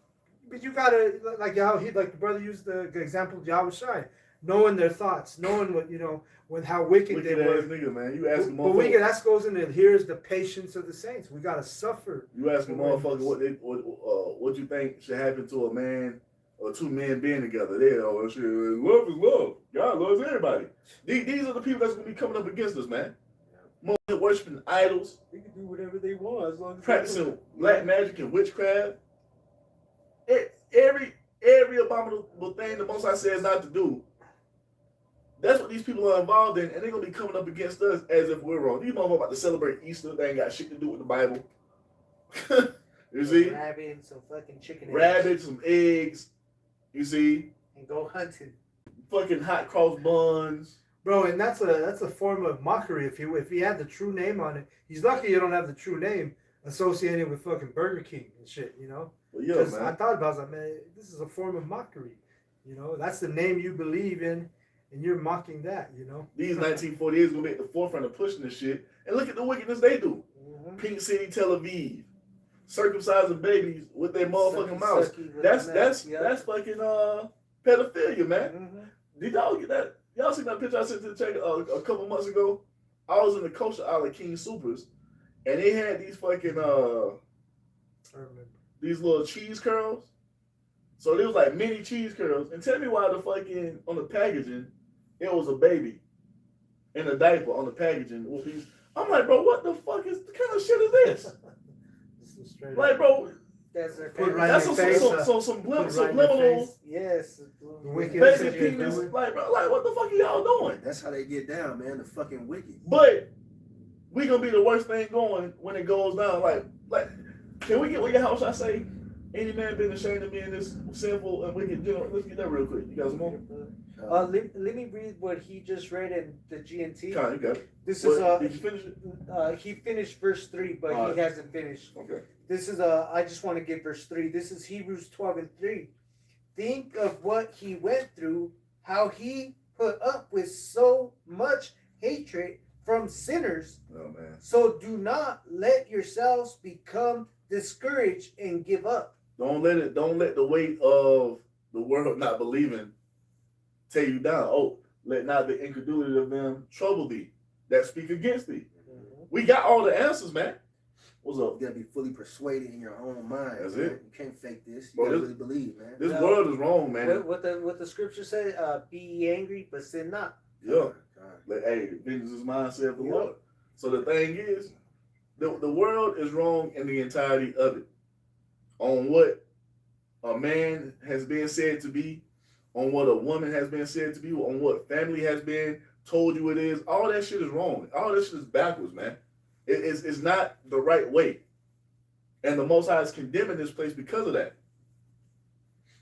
but you gotta like the brother used the example of Yahweh Shai, knowing their thoughts, knowing what when how wicked they were. Nigga, man. You ask them, but that goes into here's the patience of the saints. We gotta suffer. You ask a motherfucker what you think should happen to a man or two men being together. They shit, love is love. God loves everybody. These are the people that's gonna be coming up against us, man. Worshiping idols. They can do whatever they want as long as practicing black magic and witchcraft. Every abominable thing the Most High says not to do, That's what these people are involved in, and they're gonna be coming up against us as if we're wrong. These motherfuckers about to celebrate Easter. They ain't got shit to do with the Bible. You see? Rabbit and some fucking chicken eggs. Rabbits, some eggs. You see? And go hunting. Fucking hot cross buns. Bro, and that's a form of mockery. If he had the true name on it, he's lucky you don't have the true name associated with fucking Burger King and shit. You know? Well, yeah, Because man. I thought about it, I was like, man, this is a form of mockery. You know, that's the name you believe in, and you're mocking that. You know? These 1948s gonna be at the forefront of pushing this shit. And look at the wickedness they do. Mm-hmm. Pink City, Tel Aviv, circumcising babies with their motherfucking mouths. Sucky with That's the that's mouth, yeah. that's fucking pedophilia, man. Mm-hmm. Did y'all get that? Y'all seen that picture I sent to the check a couple months ago? I was in the kosher aisle at King Supers, and they had these fucking I remember. these little cheese curls. So there was like mini cheese curls. And tell me why the fucking on the packaging, it was a baby in a diaper on the packaging with these. I'm like, bro, what the fuck is the kind of shit is this? This is straight Like, up. bro, That's their Put family. right that's in some your face, subliminal Yes. Wicked basic shit you're penis. doing. Like, bro, like, what the fuck are y'all doing? That's how they get down, man. The fucking wicked. But we gonna be the worst thing going when it goes down. Like, can we get what your house I say? Any man been ashamed of being this sinful and wicked? Let's get that real quick. You guys more? Let me read what he just read in the GNT. Kind, you got it. This What, is did you finish it? he finished verse 3, but Alright. he hasn't finished. Okay. This is I just want to get verse 3. This is Hebrews 12:3. Think of what he went through, how he put up with so much hatred from sinners. Oh man. So do not let yourselves become discouraged and give up. Don't let the weight of the world not believing tear you down. Oh, let not the incredulity of them trouble thee that speak against thee. We got all the answers, man. What's up? You gotta be fully persuaded in your own mind. That's man. it. You can't fake this. You Bro, gotta this- really believe, man. This No. world is wrong, man. What the scripture say? Be ye angry, but sin not. Yeah. God. Like, hey, vengeance is mine, saith the Yeah. Lord. So the thing is, the world is wrong in the entirety of it. On what a man has been said to be, on what a woman has been said to be, on what family has been told you it is, all that shit is wrong. All that shit is backwards, man. It's not the right way. And the Most High is condemning this place because of that.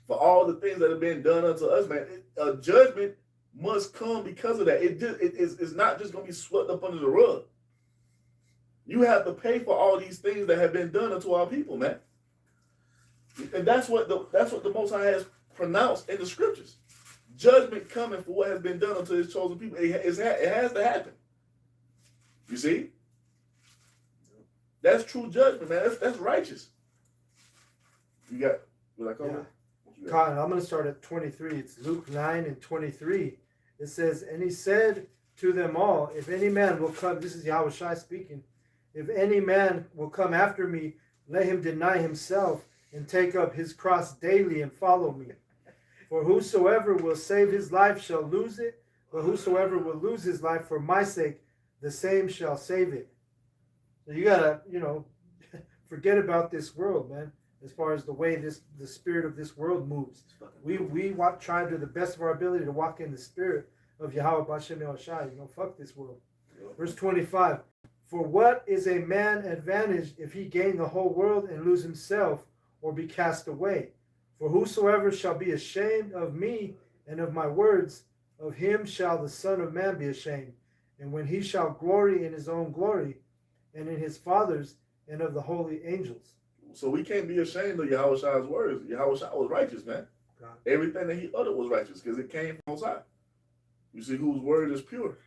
For all the things that have been done unto us, man, a judgment must come because of that. It's not just going to be swept up under the rug. You have to pay for all these things that have been done unto our people, man. And that's what the Most High has pronounced in the scriptures. Judgment coming for what has been done unto his chosen people. It has to happen. You see? That's true judgment, man. That's righteous. You got what I call Yeah. it? What you got? Cotton, I'm going to start at 23. It's Luke 9:23. It says, and he said to them all, if any man will come, this is Yahweh Shai speaking, if any man will come after me, let him deny himself and take up his cross daily and follow me. For whosoever will save his life shall lose it, but whosoever will lose his life for my sake, the same shall save it. So you gotta, forget about this world, man. As far as the way the spirit of this world moves, we try to do the best of our ability to walk in the spirit of Yahweh Bashem Yahushai. Fuck this world. Verse 25. For what is a man advantaged if he gain the whole world and lose himself or be cast away? For whosoever shall be ashamed of me and of my words, of him shall the Son of Man be ashamed. And when he shall glory in his own glory, and in his Father's, and of the holy angels. So we can't be ashamed of Yahweh Shai's words. Yahweh Shai was righteous, man. God. Everything that he uttered was righteous because it came from Most High. You see, whose word is pure.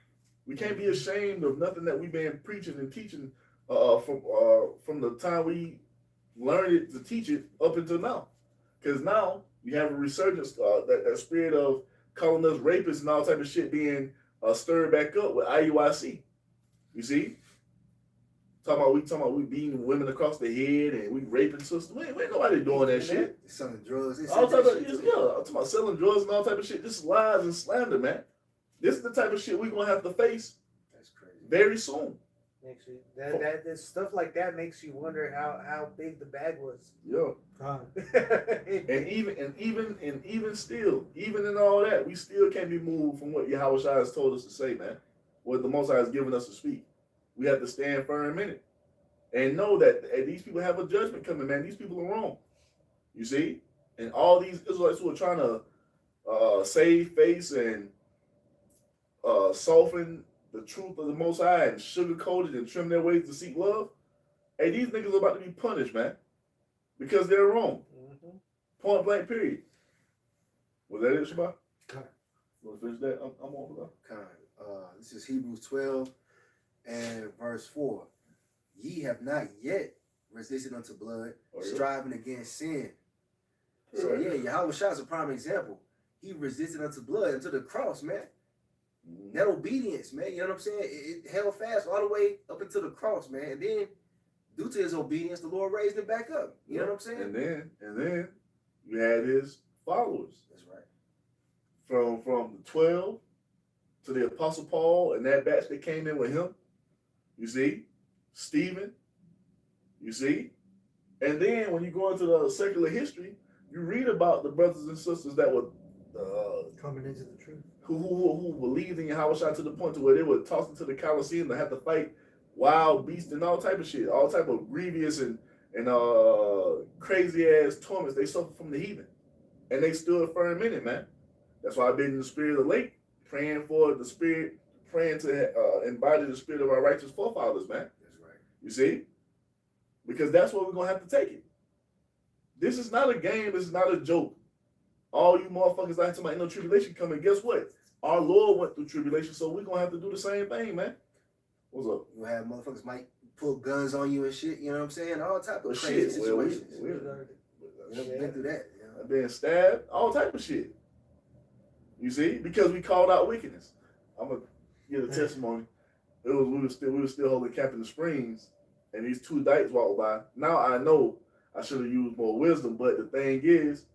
We can't be ashamed of nothing that we've been preaching and teaching from the time we learned it to teach it up until now. Because now you have a resurgence, that spirit of calling us rapists and all type of shit being stirred back up with IUIC. You see? We talking about we beating women across the head and we raping sisters. We ain't nobody doing that shit. Selling drugs. They All said type that of, shit too. yeah, I'm talking about selling drugs and all type of shit. This is lies and slander, man. This is the type of shit we're gonna have to face That's crazy. very soon. Makes you that stuff like that makes you wonder how big the bag was. Yeah. God. And even still, even in all that, we still can't be moved from what Yahweh Shai has told us to say, man. What the Most High has given us to speak. We have to stand firm in it. And know that these people have a judgment coming, man. These people are wrong. You see? And all these Israelites who are trying to save face and soften the truth of the Most High and sugarcoat it and trim their ways to seek love. Hey, these niggas are about to be punished, man. Because they're wrong. Mm-hmm. Point blank, period. Was that it, Shabbat? Okay. You want to finish that? I'm on for that. This is Hebrews 12 and verse 4. Ye have not yet resisted unto blood, striving against sin. So yeah, Yahweh Shai is a prime example. He resisted unto blood, unto the cross, man. That obedience, man, you know what I'm saying? It held fast all the way up into the cross, man. And then, due to his obedience, the Lord raised him back up. You know what I'm saying? And then you had his followers. That's right. From the 12 to the Apostle Paul and that batch that came in with him. You see? Stephen. You see? And then when you go into the secular history, you read about the brothers and sisters that were Coming into the truth. who believed in Yahweh Shai to the point to where they were tossed into the Colosseum to have to fight wild beasts and all type of shit, all type of grievous and crazy ass torments they suffered from the heathen, and they stood firm in it, man. That's why I've been in the spirit of the lake, praying for the spirit, praying to embody the spirit of our righteous forefathers, man. That's right. You see, because that's where we're gonna have to take it. This is not a game. This is not a joke. All you motherfuckers out here ain't no tribulation coming. Guess what? Our Lord went through tribulation, so we're gonna have to do the same thing, man. What's up? You have motherfuckers might pull guns on you and shit, you know what I'm saying? All type of Shit, crazy well, situations. We've been through that. You know? Being stabbed, all type of shit. You see, because we called out wickedness. I'm gonna give a testimony. We were still holding camp in the Springs, and these two dykes walked by. Now I know I should have used more wisdom, but the thing is,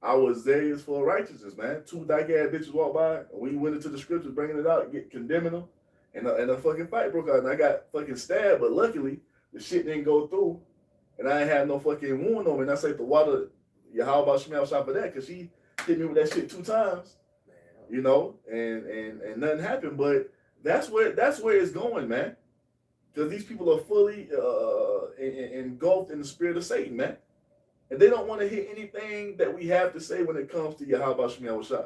I was zealous for righteousness, man. Two dyke ass bitches walked by, and we went into the scriptures, bringing it out, condemning them, and a fucking fight broke out, and I got fucking stabbed. But luckily, the shit didn't go through, and I ain't had no fucking wound on me. And I say the water, how about Shemel shot for that? Because she hit me with that shit 2 times, you know, and nothing happened. But that's where it's going, man. Because these people are fully engulfed in the spirit of Satan, man. And they don't want to hear anything that we have to say when it comes to Yahweh Shemel Shah.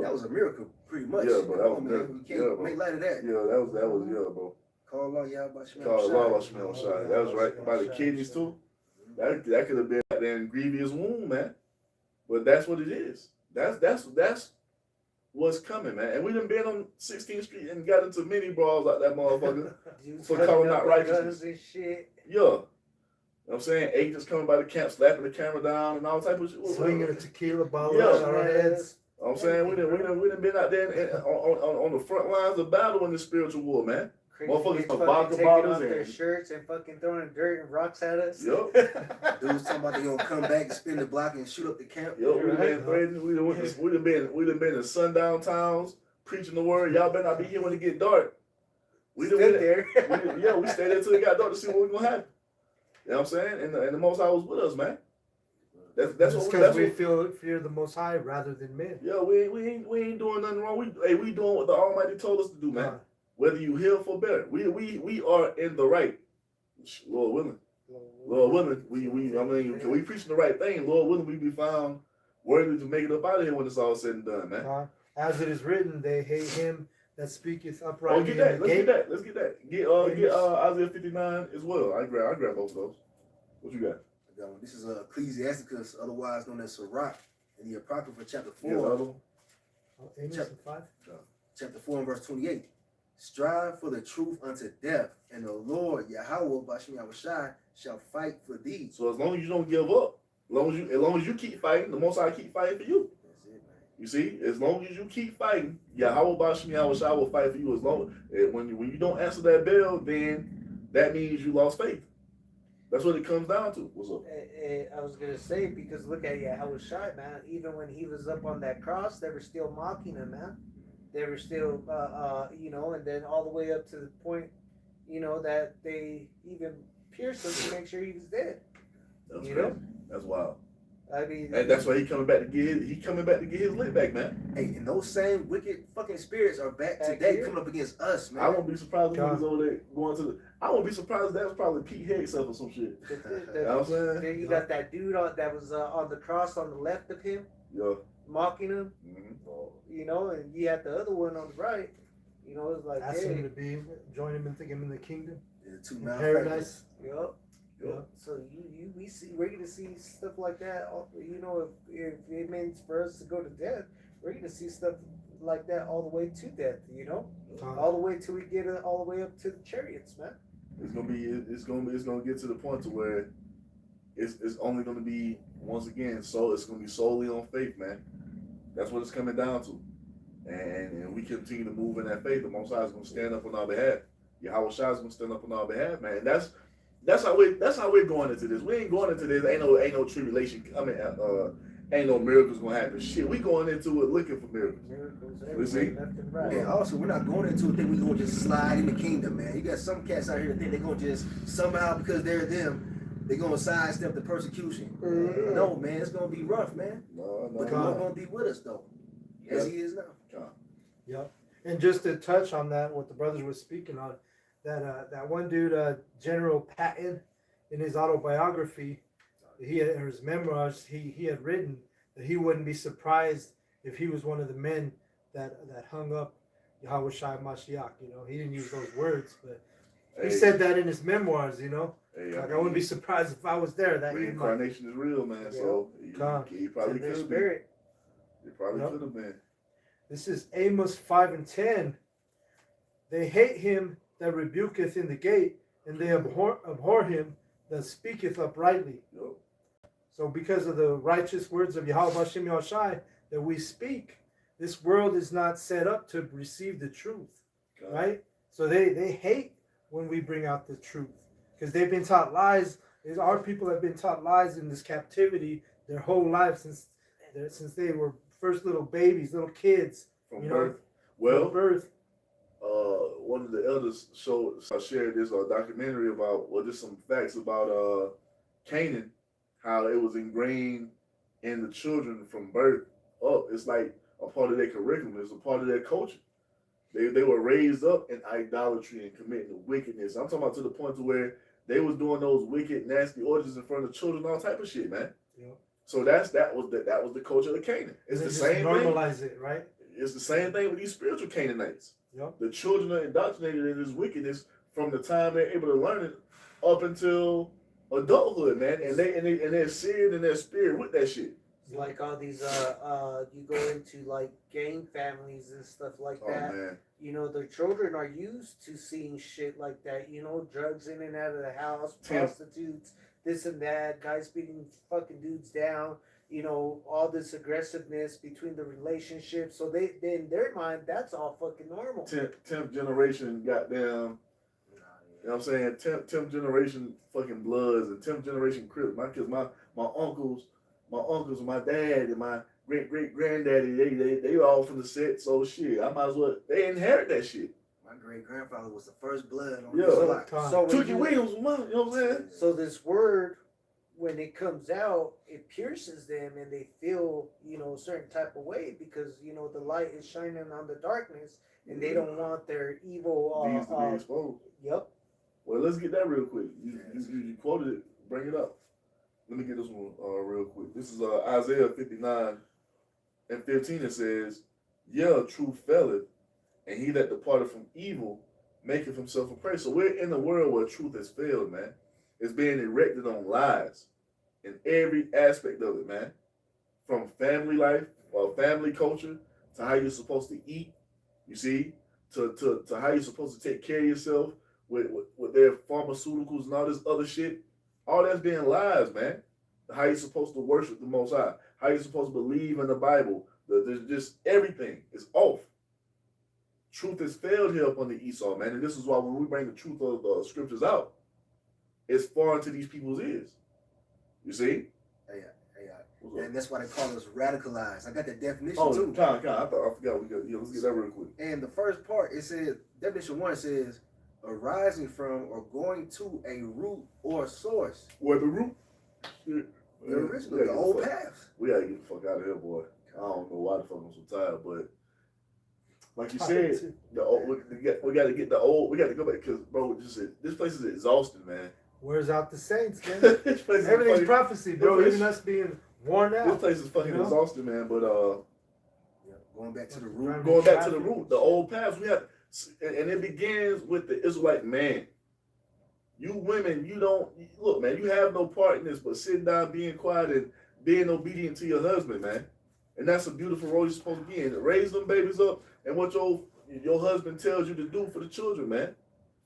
That was a miracle, pretty much. Yeah, bro. That was man. You can't make light of that. Yeah, that was bro. Call Allah Yahweh Shemel Call Shai. Allah Shemel Shah. That was right. About the kidneys too. That could have been an grievous wound, man. But that's what it is. That's what's coming, man. And we done been on 16th Street and got into many brawls like that motherfucker for calling out righteousness. And shit. Yeah. You know what I'm saying? Agents coming by the camp, slapping the camera down and all type of shit. Swinging a tequila bottle Yeah. on our heads. You know what I'm saying? We done been out there on the front lines of battle in the spiritual war, man. Motherfuckers fucking vodka taking bottles off their and- shirts and fucking throwing dirt and rocks at us. Yup. Dudes talking about they gonna come back and spin the block and shoot up the camp. Yo, we done Right. been threatened. We done been in sundown towns preaching the word. Y'all better not be here when it get dark. We done Stood been there. we stayed there till it got dark to see what was gonna happen. You know what I'm saying? And the Most High was with us, man. That's That's what because we fear the Most High rather than men. Yeah, we ain't doing nothing wrong. We doing what the Almighty told us to do, man. Whether you heal for better, we are in the right. Lord willing, we preaching the right thing. Lord willing, we be found worthy to make it up out of here when it's all said and done, man. As it is written, they hate him that speaketh Oh, uprightly. get that. Let's get that. Get Isaiah 59 as well. I grab both of those. What you got? This is Ecclesiasticus, otherwise known as Sirach, in the Apocrypha, chapter 4. Yeah, the other one. Amos Chapter- 5. Chapter 4 and verse 28. Strive for the truth unto death, and the Lord Yahweh Bashem Yahushai shall fight for thee. So as long as you don't give up, as long as you keep fighting, the Most High keep fighting for you. That's it, man. You see, as long as you keep fighting, Yahweh Bashem Yahushai will fight for you. As long when you don't answer that bell, then that means you lost faith. That's what it comes down to. What's up? I was gonna say, because look at Yahushua, man. Even when he was up on that cross, they were still mocking him, man. They were still, and then all the way up to the point you know, that they even pierced him to make sure he was dead. That's You crazy. know? That's wild. I mean, And that's why he coming back to get his lick back, man. Hey, and those same wicked fucking spirits are back Back today here? coming up against us, man. I won't be surprised if God. niggas over there going to the. I won't be surprised if that was probably Pete Hegseth or some shit. You know what I'm saying? then you got that dude that was on the cross on the left of him, Yeah. mocking him, Mm-hmm. you know, and you had the other one on the right. You know, it's like, Asking him hey, to be, join him and take him in the kingdom, Yeah, two in malefactors. paradise. yup. Yeah. So we're gonna see stuff like that. You know, if it means for us to go to death, we're gonna see stuff like that all the way to death. You know, all the way till we get all the way up to the chariots, man. It's gonna get to the point to where it's only gonna be once again. So it's gonna be solely on faith, man. That's what it's coming down to. And we continue to move in that faith. The Most High is gonna stand up on our behalf. Yahweh Shai is gonna stand up on our behalf, man. And that's how we're going into this. We ain't going into this. Ain't no tribulation coming. Ain't no miracles gonna happen. Shit, we going into it looking for miracles. Miracles We see. everywhere, left and right. And also, we're not going into it thinking we're going to just slide in the kingdom, man. You got some cats out here that think they're going to just, somehow, because they're them, they're going to sidestep the persecution. Mhm. No, man, it's going to be rough, man. No, But the God. Lord going to be with us, though, as He is now. Yep. And just to touch on that, what the brothers were speaking on, that one dude, General Patton, in his autobiography, or his memoirs, he had written that he wouldn't be surprised if he was one of the men that hung up Yahweh Shai Mashiach. You know, he didn't use those words, but he said that in his memoirs. You know, like I wouldn't be surprised if I was there. That reincarnation is real, man. So he probably their could have been. spirit. He probably Yep. could have been. This is Amos 5:10. They hate him that rebuketh in the gate, and they abhor him that speaketh uprightly. Yep. So because of the righteous words of Yahweh Hashem Yahushai that we speak, this world is not set up to receive the truth, God. right? So they hate when we bring out the truth because they've been taught lies. Our people have been taught lies in this captivity their whole life since they were first little babies, little kids, From you birth. know, Well, from birth. one of the elders shared this documentary about, just some facts about Canaan, how it was ingrained in the children from birth up. It's like a part of their curriculum. It's a part of their culture. They were raised up in idolatry and committing wickedness. I'm talking about to the point to where they was doing those wicked, nasty orgies in front of children, all type of shit, man. Yep. So that was the culture of Canaan. It's They the just same thing. normalize it, right? It's the same thing with these spiritual Canaanites. Yep. The children are indoctrinated in this wickedness from the time they're able to learn it up until adulthood, man. And they're seared in their spirit with that shit. It's like all these you go into like gang families and stuff like Oh that. man. You know, their children are used to seeing shit like that. You know, drugs in and out of the house, prostitutes, this and that, guys beating fucking dudes down. You know, all this aggressiveness between the relationships. So they in their mind, that's all fucking normal. 10th generation goddamn, you know what I'm saying? 10th generation fucking Bloods and 10th generation Crips. My uncles, my dad and my great granddaddy, they all from the set. So shit, I might as well, they inherit that shit. My great grandfather was the first blood on Yeah. this block. So when Tookie Williams, you know what I'm saying? So this word, when it comes out, it pierces them and they feel, you know, a certain type of way because, you know, the light is shining on the darkness and they don't want their evil. Needs to be exposed. Yep. Well, let's get that real quick. You quoted it. Bring it up. Let me get this one real quick. This is Isaiah 59:15. It says, "Yeah, truth faileth, and he that departed from evil maketh himself a prey." So we're in a world where truth has failed, man. It's being erected on lies in every aspect of it, man. From family life or family culture to how you're supposed to eat, you see, to how you're supposed to take care of yourself with their pharmaceuticals and all this other shit. All that's being lies, man. How you're supposed to worship the Most High, how you're supposed to believe in the Bible. There's just everything is off. Truth has failed here up on the Esau, man. And this is why when we bring the truth of the scriptures out, it's foreign to these people's ears. You see? And that's why they call us radicalized. I got the definition Oh, too. I forgot. Let's get that real quick. And the first part, it says, definition 1 says, arising from or going to a root or source. Where the root? The original, the old paths. We gotta get the fuck out of here, boy. I don't know why the fuck I'm so tired, but like you said, the old, we got to get the old. We got to go back because, bro, this place is exhausting, man. Wears out the saints, man. This place is Everything's fucking, prophecy, bro. this- Even us being worn out. this place is fucking You know? exhausting, man. But Yeah, going back to the root. going back to the root, the old paths, we have, and it begins with the Israelite man. You women, you don't look, man. You have no part in this, but sitting down, being quiet, and being obedient to your husband, man. And that's a beautiful role you're supposed to be in. Raise them babies up, and what your husband tells you to do for the children, man.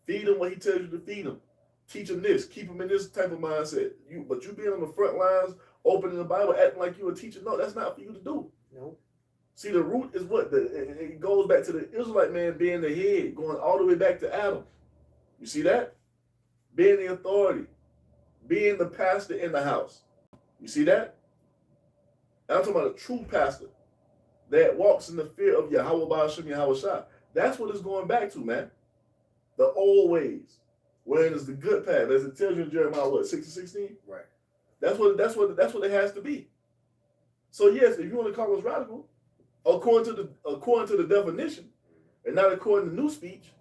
Feed them what he tells you to feed them. Teach them this. Keep them in this type of mindset. But you being on the front lines, opening the Bible, acting like you're a teacher. No, that's not for you to do. Nope. See, the root is what? It goes back to the Israelite man being the head, going all the way back to Adam. You see that? Being the authority. Being the pastor in the house. You see that? I'm talking about a true pastor that walks in the fear of Yahweh Ba'ashem Yahweh Shah. That's what it's going back to, man. The old ways. Wherein is the good path, as it tells you in Jeremiah, what, 6:16? Right. That's what it has to be. So yes, if you want to call us radical, according to the definition, and not according to new speech,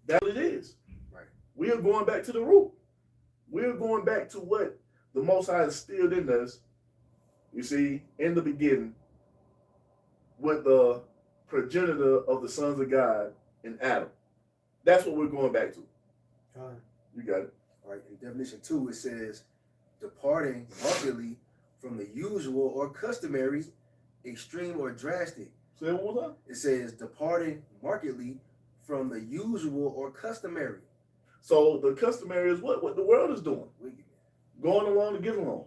that's what it is. Right. We are going back to the root. We are going back to what the Most High instilled in us. You see, in the beginning, with the progenitor of the sons of God in Adam. That's what we're going back to. You got it. All right. In definition 2, it says departing markedly from the usual or customary, extreme or drastic. Say it one more time. It says departing markedly from the usual or customary. So the customary is what the world is doing. Wicked. Going along to get along.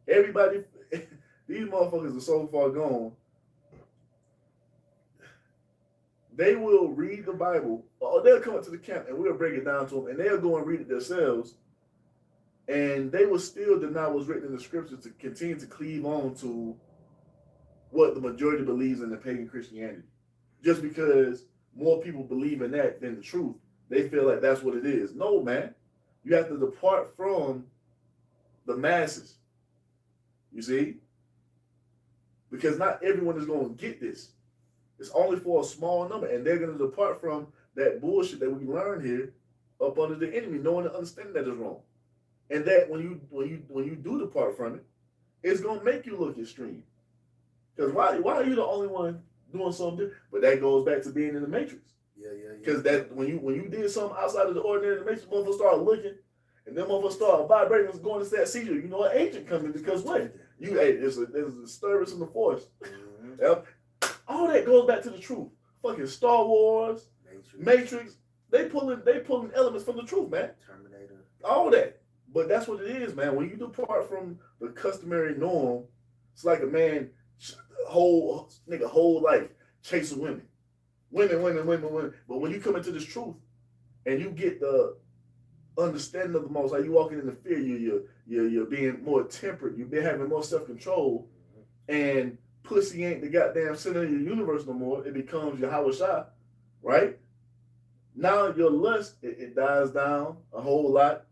Everybody, these motherfuckers are so far gone. They will read the Bible, or they'll come up to the camp and we'll break it down to them, and they'll go and read it themselves, and they will still deny what's written in the scriptures to continue to cleave on to what the majority believes in the pagan Christianity. Just because more people believe in that than the truth, they feel like that's what it is. No, man. You have to depart from the masses. You see? Because not everyone is going to get this. It's only for a small number, and they're going to depart from that bullshit that we learned here up under the enemy, knowing and understanding that is wrong. And that when you do depart from it, it's going to make you look extreme. Because why are you the only one doing something different? But that goes back to being in the matrix. Yeah. Because that when you did something outside of the ordinary, the matrix, motherfuckers start looking, and then motherfuckers start vibrating, and going to that seizure. You know, an agent comes in because what? There's a disturbance in the force. Mm-hmm. Yep. All that goes back to the truth. Fucking Star Wars, Matrix, they pulling elements from the truth, man. Terminator. All that. But that's what it is, man. When you depart from the customary norm, it's like a man whole life chasing women. Women. But when you come into this truth and you get the understanding of the Most High, you walking in the fear, you're being more temperate, you've been having more self-control, and pussy ain't the goddamn center of your universe no more. It becomes your Yahweh Shah, right? Now your lust, it dies down a whole lot,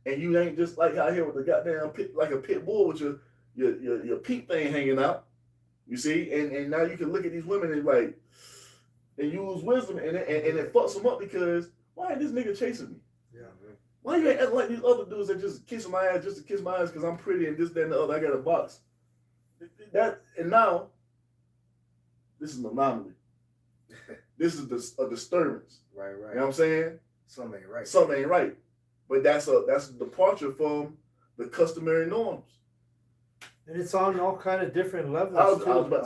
and you ain't just like out here with the goddamn like a pit bull with your peep thing hanging out. You see, and now you can look at these women and like, and use wisdom, and it fucks them up because why ain't this nigga chasing me? Yeah. Why you ain't acting like these other dudes that just kissing my ass just to kiss my ass because I'm pretty and this, that, and the other. I got a box. And now, this is an anomaly. This is a disturbance. Right. You know what I'm saying? Something ain't right. Something ain't right. But that's a departure from the customary norms. And it's on all kind of different levels. I was too. about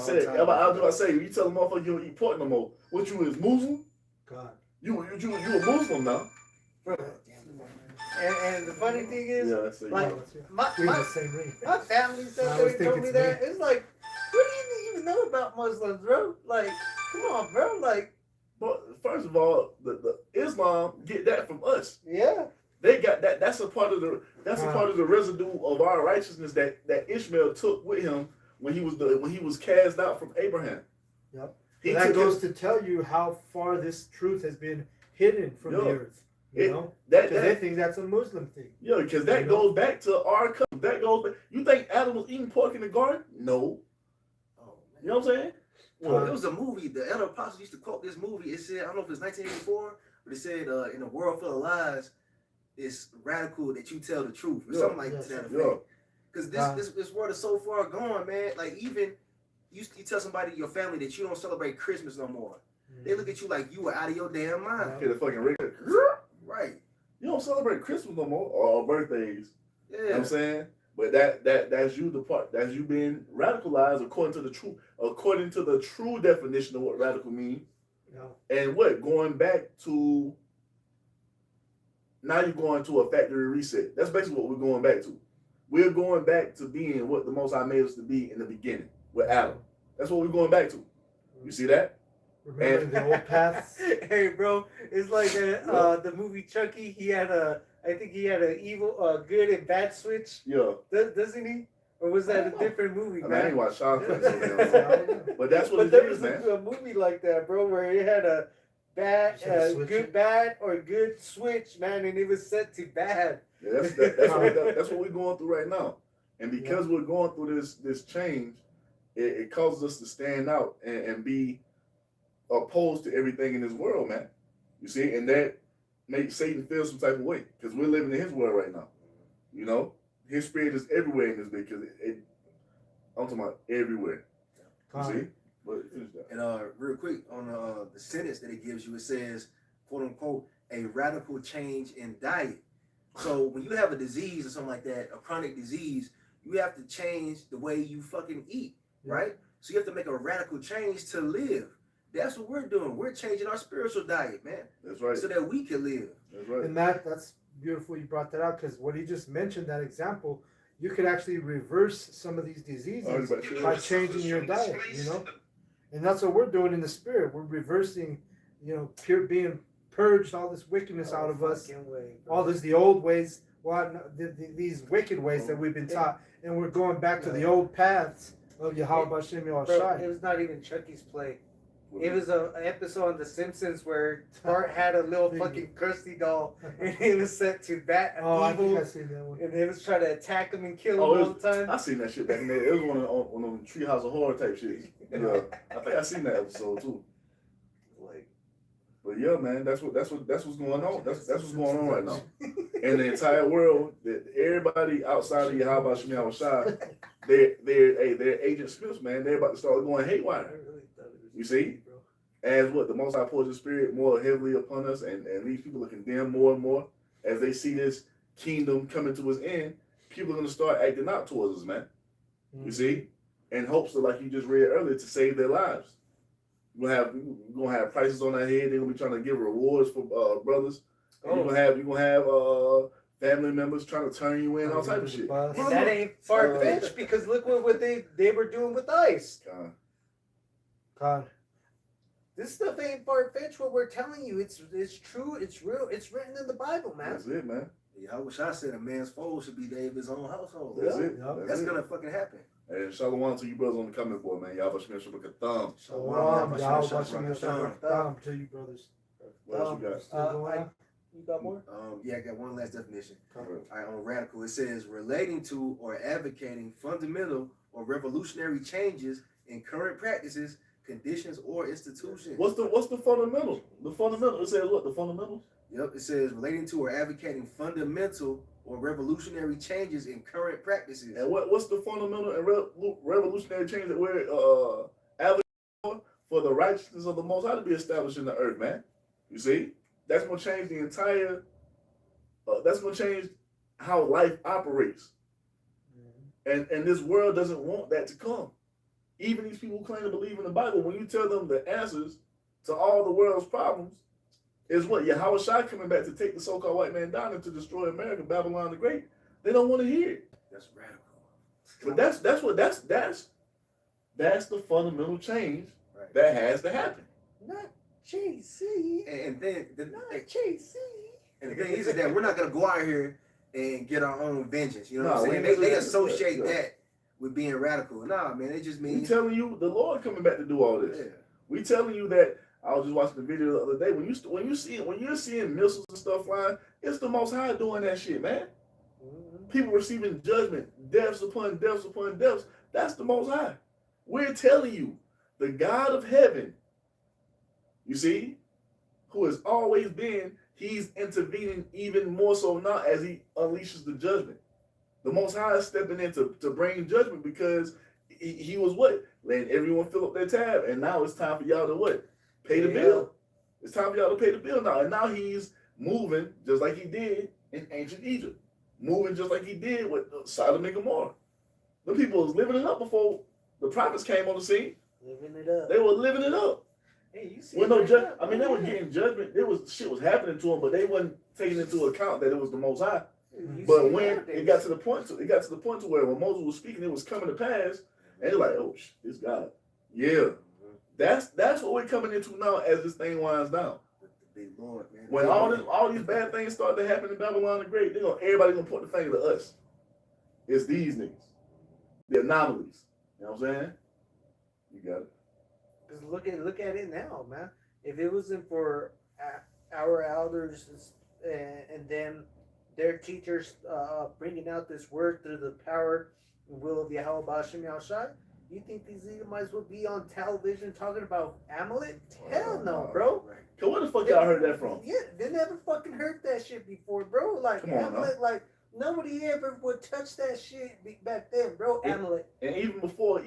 to say, you tell a motherfucker you don't eat pork no more. What you is Muslim? God. You a Muslim now? And the funny thing is, Yeah, that's like, We have the same ring. my family said I they always told think me it's that. It's like, what do you even know about Muslims, bro? Like, come on, bro. Like, But first of all, the Islam get that from us. yeah. They got that. That's a part of the residue of our righteousness that Ishmael took with him when he was cast out from Abraham. Yep. He that took goes to tell you how far this truth has been hidden from the Yeah. earth. You know, That because they think that's a Muslim thing. yeah, because that You know? goes back to our custom. That goes back. You think Adam was eating pork in the garden? No. Oh, You know what I'm saying? Well, it was a movie. The elder apostles used to quote this movie. It said, I don't know if it's 1984, but it said, "In a world full of lies, it's radical that you tell the truth," or something like Yes. that. Yeah. Because this world is so far gone, man. Like even you tell somebody in your family that you don't celebrate Christmas no more, they look at you like you were out of your damn mind. Okay, the fucking regular. Right? You don't celebrate Christmas no more or birthdays. Yeah. You know what I'm saying? But that's you the part. That's you being radicalized according to the true definition of what radical means. Yeah. And what going back to now you're going to a factory reset. That's basically what we're going back to. We're going back to being what the Most High made us to be in the beginning with Adam. That's what we're going back to. You see that? Remember the old paths? Hey, bro, it's like the movie Chucky. I think he had an evil, good and bad switch. Yeah. Doesn't he? Or was that a different movie, I mean, I ain't man? watched Sean Flex so damn Yeah. long. But that's what But it there is, was man. a movie like that, bro, where it had a bad, Should I switch good it? bad or good switch, man, and it was set to bad. Yeah, that's what we're going through right now. And because we're going through this change, it causes us to stand out and be opposed to everything in this world, man. You see, and that makes Satan feel some type of way because we're living in his world right now. You know, his spirit is everywhere in this bit because I'm talking about everywhere. You see, but finish that. And real quick on the sentence that it gives you, it says, "quote unquote," a radical change in diet. So when you have a disease or something like that, a chronic disease, you have to change the way you fucking eat, right? So you have to make a radical change to live. That's what we're doing. We're changing our spiritual diet, man. That's right. So that we can live. That's right. And that's beautiful you brought that out because what he just mentioned, that example, you could actually reverse some of these diseases by changing your diet, you know? And that's what we're doing in the spirit. We're reversing, you know, being purged all this wickedness out of us, all this, the old ways, these wicked ways that we've been taught, and we're going back to the old paths of Yahweh Bashem Bro, it Yahushai. was not even Chucky's play. It was an episode on The Simpsons where Bart had a little fucking crusty doll, and he was sent to bat I think evil, I seen that one. and they was trying to attack him and kill him Oh, all the time. I seen that shit back in there. It was one of them Treehouse of Horror type shit. Yeah, I think I seen that episode too. Like, But yeah, man, that's what's going on. That's what's going on right now. In the entire world, that everybody outside of Yahweh Shem Yahushai, they're Agent Smiths, man. They're about to start going haywire. You see? As what the Most High pours His Spirit more heavily upon us, and these people are condemned more and more as they see this kingdom coming to its end. People are gonna start acting out towards us, man. You see, in hopes of, like you just read earlier, to save their lives. We're gonna have prices on our head. They're gonna be trying to give rewards for brothers. And you're gonna have family members trying to turn you in, all type of shit. and that ain't far fetched because look what they were doing with ICE. God. This stuff ain't far fetched. What we're telling you, it's true, it's real, it's written in the Bible, man. That's it, man. Yeah, I wish I said a man's foe should be David his own household. That's it. Yeah. That's it. gonna fucking happen. And shalom to you brothers on the comment board, man. Y'all Bashmir Shabbat Thumb. Shalom, Yahweh Shalom, Bashem shalom. Yahushai. To you, brothers. What else you got? Still going on? You got more? Yeah, I got one last definition. All right. All right, on radical, it says relating to or advocating fundamental or revolutionary changes in current practices, conditions, or institutions. What's the fundamental? The fundamental. It says what? The fundamentals. Yep, it says relating to or advocating fundamental or revolutionary changes in current practices. And what's the fundamental and revolutionary change that we're advocating for the righteousness of the Most High to be established in the earth, man? You see, that's gonna change the entire. That's gonna change how life operates, and this world doesn't want that to come. Even these people who claim to believe in the Bible, when you tell them the answers to all the world's problems, is what Yahweh Shai coming back to take the so-called white man down and to destroy America, Babylon the Great. They don't want to hear it. That's radical. But that's the fundamental change Right. that has to happen. Not JC. And then Not JC. and the thing is that we're not gonna go out here and get our own vengeance. You know what Nah, I'm we saying? ain't They gonna- associate yeah. that with being radical. Nah, man, it just We means telling you the Lord coming back to do all this. yeah. We telling you that I was just watching the video the other day. When you're seeing missiles and stuff flying, it's the Most High doing that shit, man. People receiving judgment, deaths upon deaths upon deaths. That's the Most High. We're telling you, the God of heaven, you see, who has always been, he's intervening even more so now as he unleashes the judgment. The Most High is stepping in to bring judgment because he was what? Letting everyone fill up their tab. And now it's time for y'all to what? Pay the bill. It's time for y'all to pay the bill now. And now he's moving just like he did in ancient Egypt. Moving just like he did with Sodom and Gomorrah. The people was living it up before the prophets came on the scene. Living it up. They were living it up. Hey, you see With no judgment. I mean, they were getting judgment. Shit was happening to them, but they wasn't taking into account that it was the Most High. But when it got to the point to where when Moses was speaking, it was coming to pass, and they're like, oh, it's God. Yeah. That's what we're coming into now as this thing winds down. The big Lord, man. When all these bad things start to happen in Babylon the Great, everybody's gonna point the finger to us. It's these niggas. The anomalies. You know what I'm saying? You got it. Because look at it now, man. If it wasn't for our elders and them, their teachers bringing out this word through the power and will of Yahweh Ba'ashem Yahushai, you think these Edomites would be on television talking about Amalek? Hell no, bro. So where the fuck y'all heard that from? Yeah, they never fucking heard that shit before, bro. Like Amalek, like nobody ever would touch that shit back then, bro. Amalek. And even before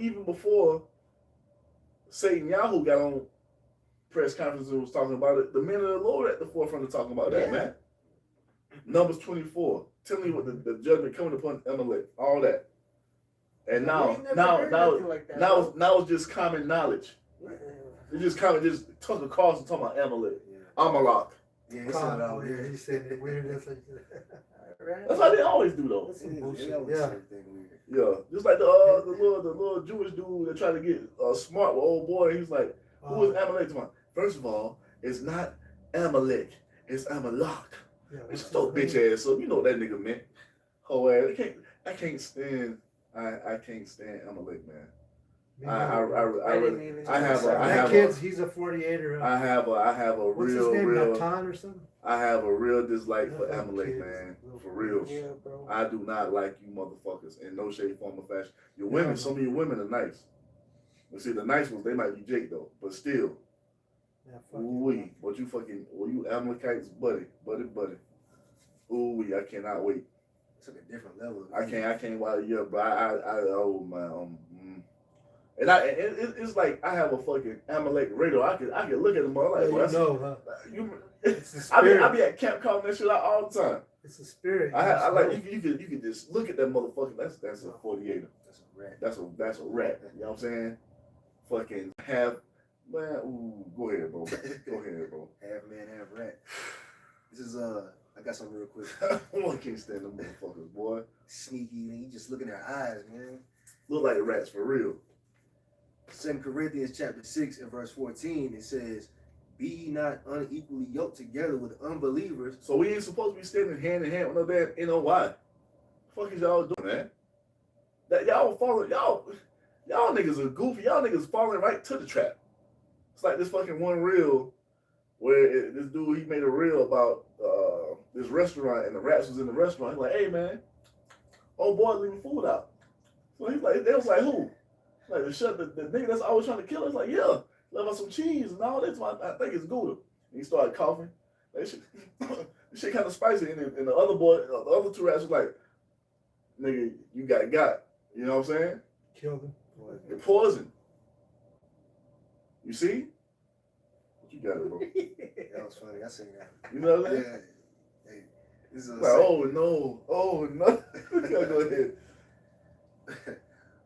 Satan Yahoo got on press conferences and was talking about it, the men of the Lord at the forefront of talking about that, man. Numbers 24, telling you what the judgment coming upon Amalek, all that. And now it's just common knowledge. It's just took a course and talking about Amalek. Amalek. Yeah, it's not out Yeah, there. he said it weird. That's how they always do though. Yeah, just like the little Jewish dude that tried to get smart with old boy. He's like, who is Amalek? First of all, it's not Amalek, it's Amalek. Yeah, It's so bitch ass up. You know what that nigga meant. Oh, I can't stand Amalek, man. He's a 48er. I have a What's real his name? Natan or something? I have a real dislike for Yeah, Amalek, kids. man. For real. Yeah, bro. I do not like you motherfuckers in no shape, form, or fashion. Your women, some of your women are nice. But see, the nice ones, they might be Jake though. But still, ooh-wee. But you Amalekites, buddy. Ooh-wee, I cannot wait. It's like a different level. I can't wow you, but oh man. And it's like I have a fucking Amalek radar. I could look at them all like, I be at camp calling that shit out all the time. It's a spirit. I like you could just look at that motherfucker. That's a 48er. That's a rat. That's a rat. You know what I'm saying? Fucking have man. Ooh, go ahead, bro. Half man, half rat. This is I got something real quick. I can't stand them motherfuckers, boy. Sneaky, and you just look in their eyes, man. Look like rats for real. 2 Corinthians chapter 6 and verse 14, it says, be ye not unequally yoked together with unbelievers. So we ain't supposed to be standing hand in hand with no damn NOY. Fuck is y'all doing, man? That y'all niggas are goofy. Y'all niggas falling right to the trap. It's like this fucking one reel where this dude, he made a reel about this restaurant and the rats was in the restaurant. He's like, hey man, old boy leaving food out. So he's like, they was like, who? Like the nigga that's always trying to kill us. Like, yeah, left us some cheese and all this. I think it's Gouda. And he started coughing. This shit kind of spicy. And the other boy, the other two rats was like, nigga, you got. You know what I'm saying? Killed him. You're poison. You see? You got it, bro. That was funny. I seen that. You know what I'm Yeah. saying? Hey, this is Like, oh no. Go ahead.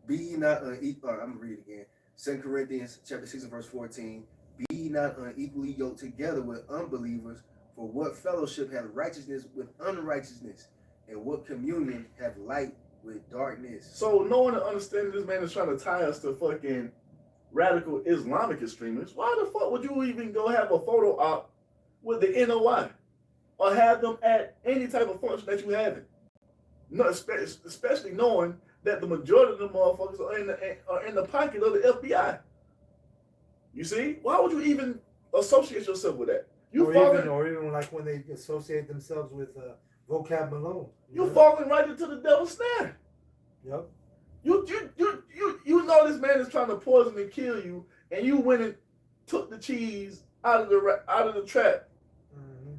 Be ye not unequal. I'm gonna read it again. 2 Corinthians chapter 6 and verse 14. Be ye not unequally yoked together with unbelievers, for what fellowship have righteousness with unrighteousness, and what communion have light with darkness? So knowing and understanding this man is trying to tie us to fucking radical Islamic extremists, why the fuck would you even go have a photo op with the NOI? Or have them at any type of function that you having? No, especially knowing that the majority of the motherfuckers are in the pocket of the FBI. You see? Why would you even associate yourself with that. or even like when they associate themselves with Vocab Malone. You falling right into the devil's snare. Yep. You know this man is trying to poison and kill you, and you went and took the cheese out of the trap. Mm-hmm.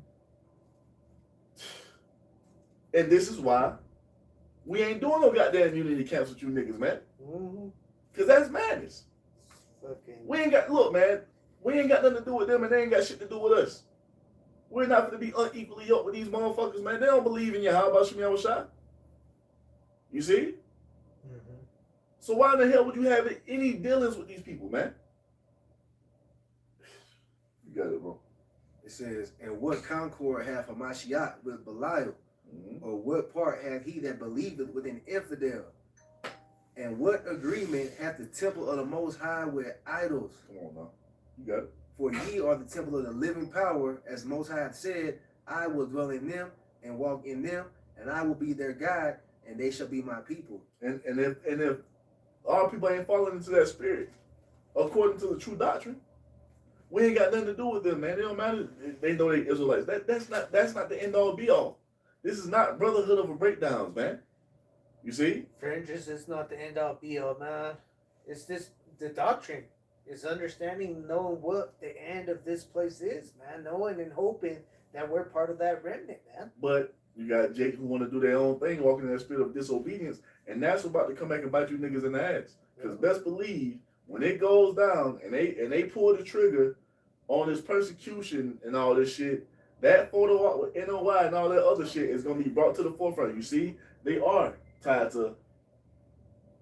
And this is why we ain't doing no goddamn unity camps with you niggas, man. Mm-hmm. Cause that's madness. Fucking. We ain't got we ain't got nothing to do with them, and they ain't got shit to do with us. We're not going to be unequally yoked with these motherfuckers, man. They don't believe in Yahweh Shem Yahushua. You see? Mm-hmm. So why in the hell would you have any dealings with these people, man? You got it, bro. It says, and what concord hath a Mashiach with Belial? Or what part hath he that believeth with an infidel? And what agreement hath the temple of the Most High with idols? Come on now. You got it. For ye are the temple of the living power, as Most High hath said, I will dwell in them and walk in them, and I will be their God, and they shall be my people. And if our people ain't falling into that spirit, according to the true doctrine, we ain't got nothing to do with them, man. They don't matter. They know they Israelites. That's not the end all be all. This is not brotherhood over breakdowns, man. You see? Fringes is not the end all be all, man. It's just the doctrine. It's understanding, knowing what the end of this place is, man. Knowing and hoping that we're part of that remnant, man. But you got Jake who want to do their own thing, walking in that spirit of disobedience, and that's about to come back and bite you niggas in the ass. Because best believe when it goes down and they pull the trigger on this persecution and all this shit, that photo with NOI and all that other shit is gonna be brought to the forefront. You see, they are tied to, you know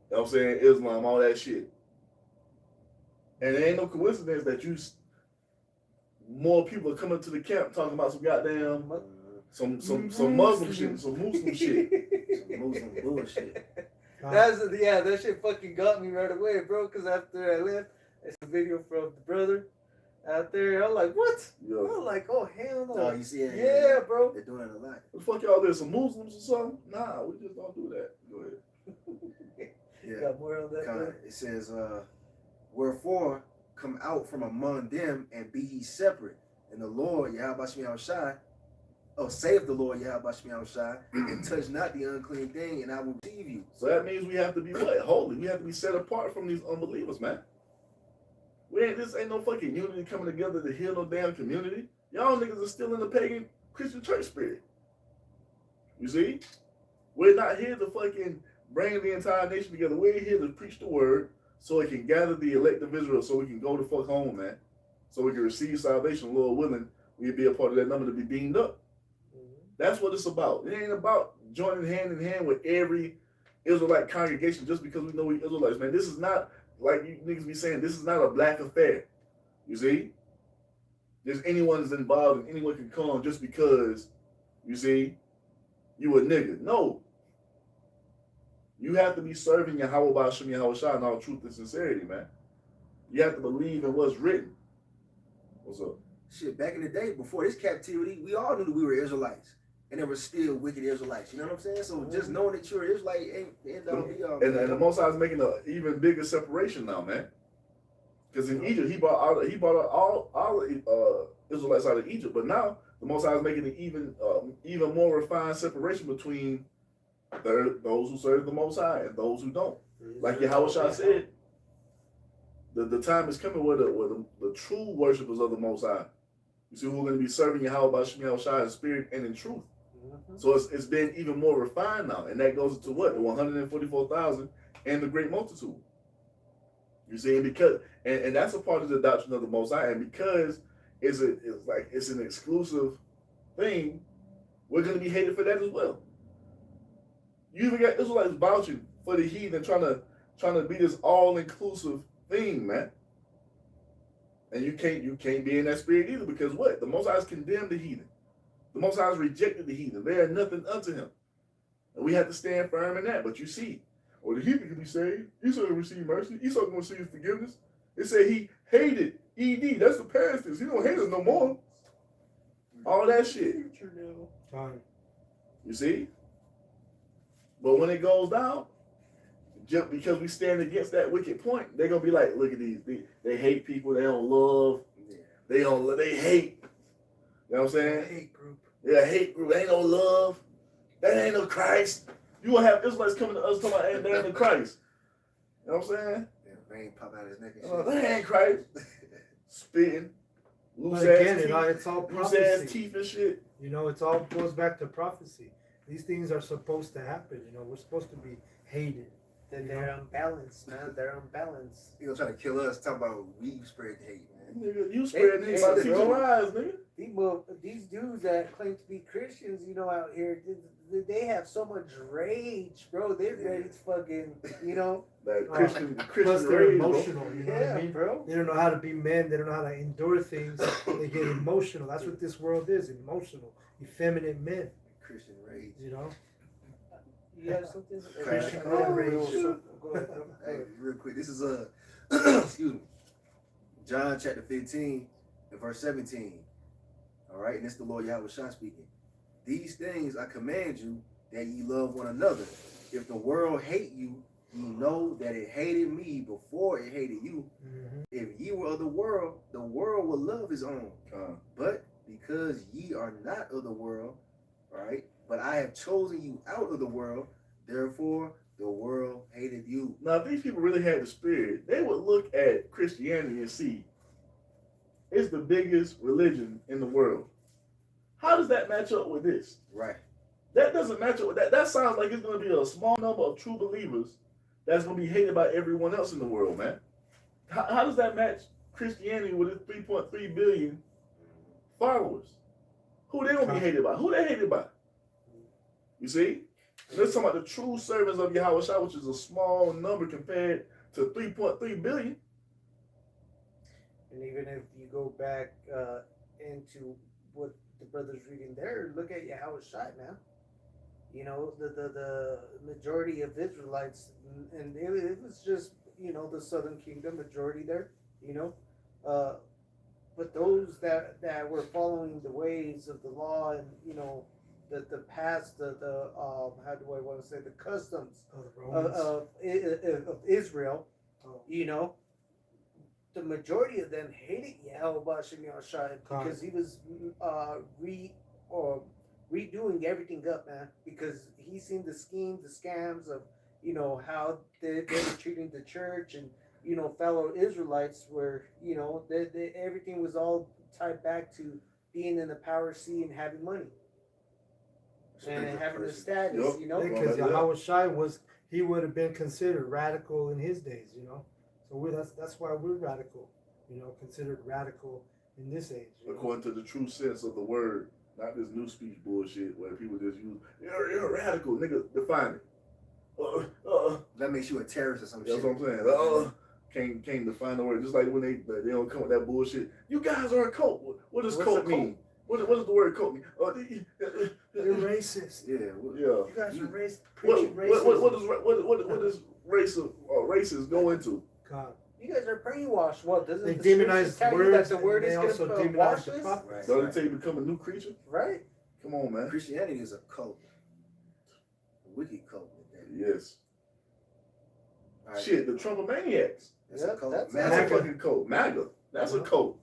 what I'm saying, Islam, all that shit. And it ain't no coincidence that more people are coming to the camp talking about some goddamn some Muslim shit, some Muslim shit. Some Muslim bullshit. That shit fucking got me right away, bro. Because after I left, it's a video from the brother out there. I'm like, what? Yeah. I'm like, oh hell no. Oh, you see it? Yeah, bro. They're doing it a lot. What the fuck y'all there? Some Muslims or something? Nah, we just don't do that. Go ahead. Yeah. Got more on that. Kinda, it says, wherefore come out from among them and be ye separate. And the Lord, Yahweh Shem Yahushai, save the Lord, Yahweh Shem Yahushai, and touch not the unclean thing, and I will receive you. So that means we have to be what? Holy. We have to be set apart from these unbelievers, man. This ain't no fucking unity coming together to heal no damn community. Y'all niggas are still in the pagan Christian church spirit. You see? We're not here to fucking bring the entire nation together. We're here to preach the word so it can gather the elect of Israel so we can go the fuck home, man. So we can receive salvation, Lord willing. We'll be a part of that number to be beamed up. That's what it's about. It ain't about joining hand in hand with every Israelite congregation just because we know we Israelites, man. This is not, like you niggas be saying, this is not a black affair. You see? There's anyone that's involved and anyone can come just because, you see, you a nigga. No. You have to be serving Yahweh Shem Yahushua in all truth and sincerity, man. You have to believe in what's written. What's up? Shit, back in the day, before this captivity, we all knew that we were Israelites. And there were still wicked Israelites. You know what I'm saying? So just knowing that you're an Israelite ain't the end all be all. And the Most High is making an even bigger separation now, man. Because in Egypt, he brought all Israelites out of Egypt. But now, the Most High is making an even more refined separation between those who serve the Most High and those who don't. Like Yahushua said, the time is coming where the true worshipers of the Most High, you see, who are going to be serving Yahweh Shem Yahushua in spirit and in truth. So it's been even more refined now. And that goes into what? The 144,000 and the great multitude. You see, and because and that's a part of the doctrine of the Most High, and because it's an exclusive thing, we're going to be hated for that as well. You even got Israelites vouching for the heathen, trying to be this all-inclusive thing, man. And you can't be in that spirit either, because what? The Most High has condemned the heathen. The Most High has rejected the heathen. They are nothing unto him. And we have to stand firm in that. But you see, the heathen can be saved. Esau can receive mercy. Esau can receive forgiveness. It said he hated ED. That's the past tense. He don't hate us no more. All that shit. You see? But when it goes down, just because we stand against that wicked point, they're going to be like, look at these. They hate people. They don't love. They hate. You know what I'm saying? Hate group. Yeah, hate group. Ain't no love. That ain't no Christ. You gonna have Israelites coming to us talking about ain't there ain't no Christ. You know what I'm saying? Yeah, vein pop out his neck and shit. That ain't Christ. Spitting. Loose But ass again, teeth. it's all Loose ass prophecy. teeth and shit. You know, it's all goes back to prophecy. These things are supposed to happen. You know, we're supposed to be hated. They're unbalanced, man. They're unbalanced. You gonna try to kill us? Talking about we spread hate, man. Nigga, you spreading hate by teaching bro. lies, nigga. These dudes that claim to be Christians, you know, out here, they have so much rage, bro. They're ready to fucking, you know. Like Plus Christian they're rage, bro. emotional. You know what I mean? bro. They don't know how to be men. They don't know how to endure things. They get emotional. That's what this world is: emotional, effeminate men. Christian rage. You know. You have something? Christian rage. rage. Go ahead. Hey, real quick, this is excuse me, John chapter 15 and verse 17. All right, and it's the Lord Yahweh Shah speaking. These things I command you, that ye love one another. If the world hate you, ye know that it hated me before it hated you. Mm-hmm. If ye were of the world will love his own. But because ye are not of the world, right? But I have chosen you out of the world, therefore the world hated you. Now, if these people really had the spirit, they would look at Christianity and see it's the biggest religion in the world. How does that match up with this? Right. That doesn't match up with that. That sounds like it's going to be a small number of true believers that's going to be hated by everyone else in the world, man. How does that match Christianity with its 3.3 billion followers? Who they going to be hated by? Who they hated by? You see? And let's talk about the true servants of Yahweh Shah, which is a small number compared to 3.3 billion. And even if you go back into what the brother's reading there, look at Yahweh Shai now. You know, the majority of Israelites, and it was just, you know, the southern kingdom majority there, you know. But those that were following the ways of the law and, you know, the past, how do I want to say, the customs of Israel, you know, the majority of them hated Yahweh Bashem Yahshai because he was redoing everything up, man. Because he seen the schemes, the scams of, you know, how they were treating the church and, you know, fellow Israelites where, you know, everything was all tied back to being in the power seat and having money. And having the status, Yep. you know. Because Yahweh Shai he would have been considered radical in his days, you know. So that's why we're radical, you know, considered radical in this age. According to the true sense of the word, not this new speech bullshit where people just use, you're radical, nigga, define it. That makes you a terrorist or some That's shit. what I'm saying. Can't define the word. Just like when they don't come with that bullshit. You guys are a cult. What does What's cult a cult? mean? What does the word cult mean? You're racist. Yeah. Yeah. You guys are preaching racism. What does races go into? God. You guys are brainwashed. Well, doesn't They the scriptures demonize tell you that words, the and word they is also going to demonize wash the us? prophets. Right. Doesn't it take you to become a new creature? Right? Come on, man. Christianity is a cult. A wicked cult. Yes. All right. Shit, the Trumpomaniacs. That's a cult. That's That's a MAGA. fucking cult. MAGA. That's a cult.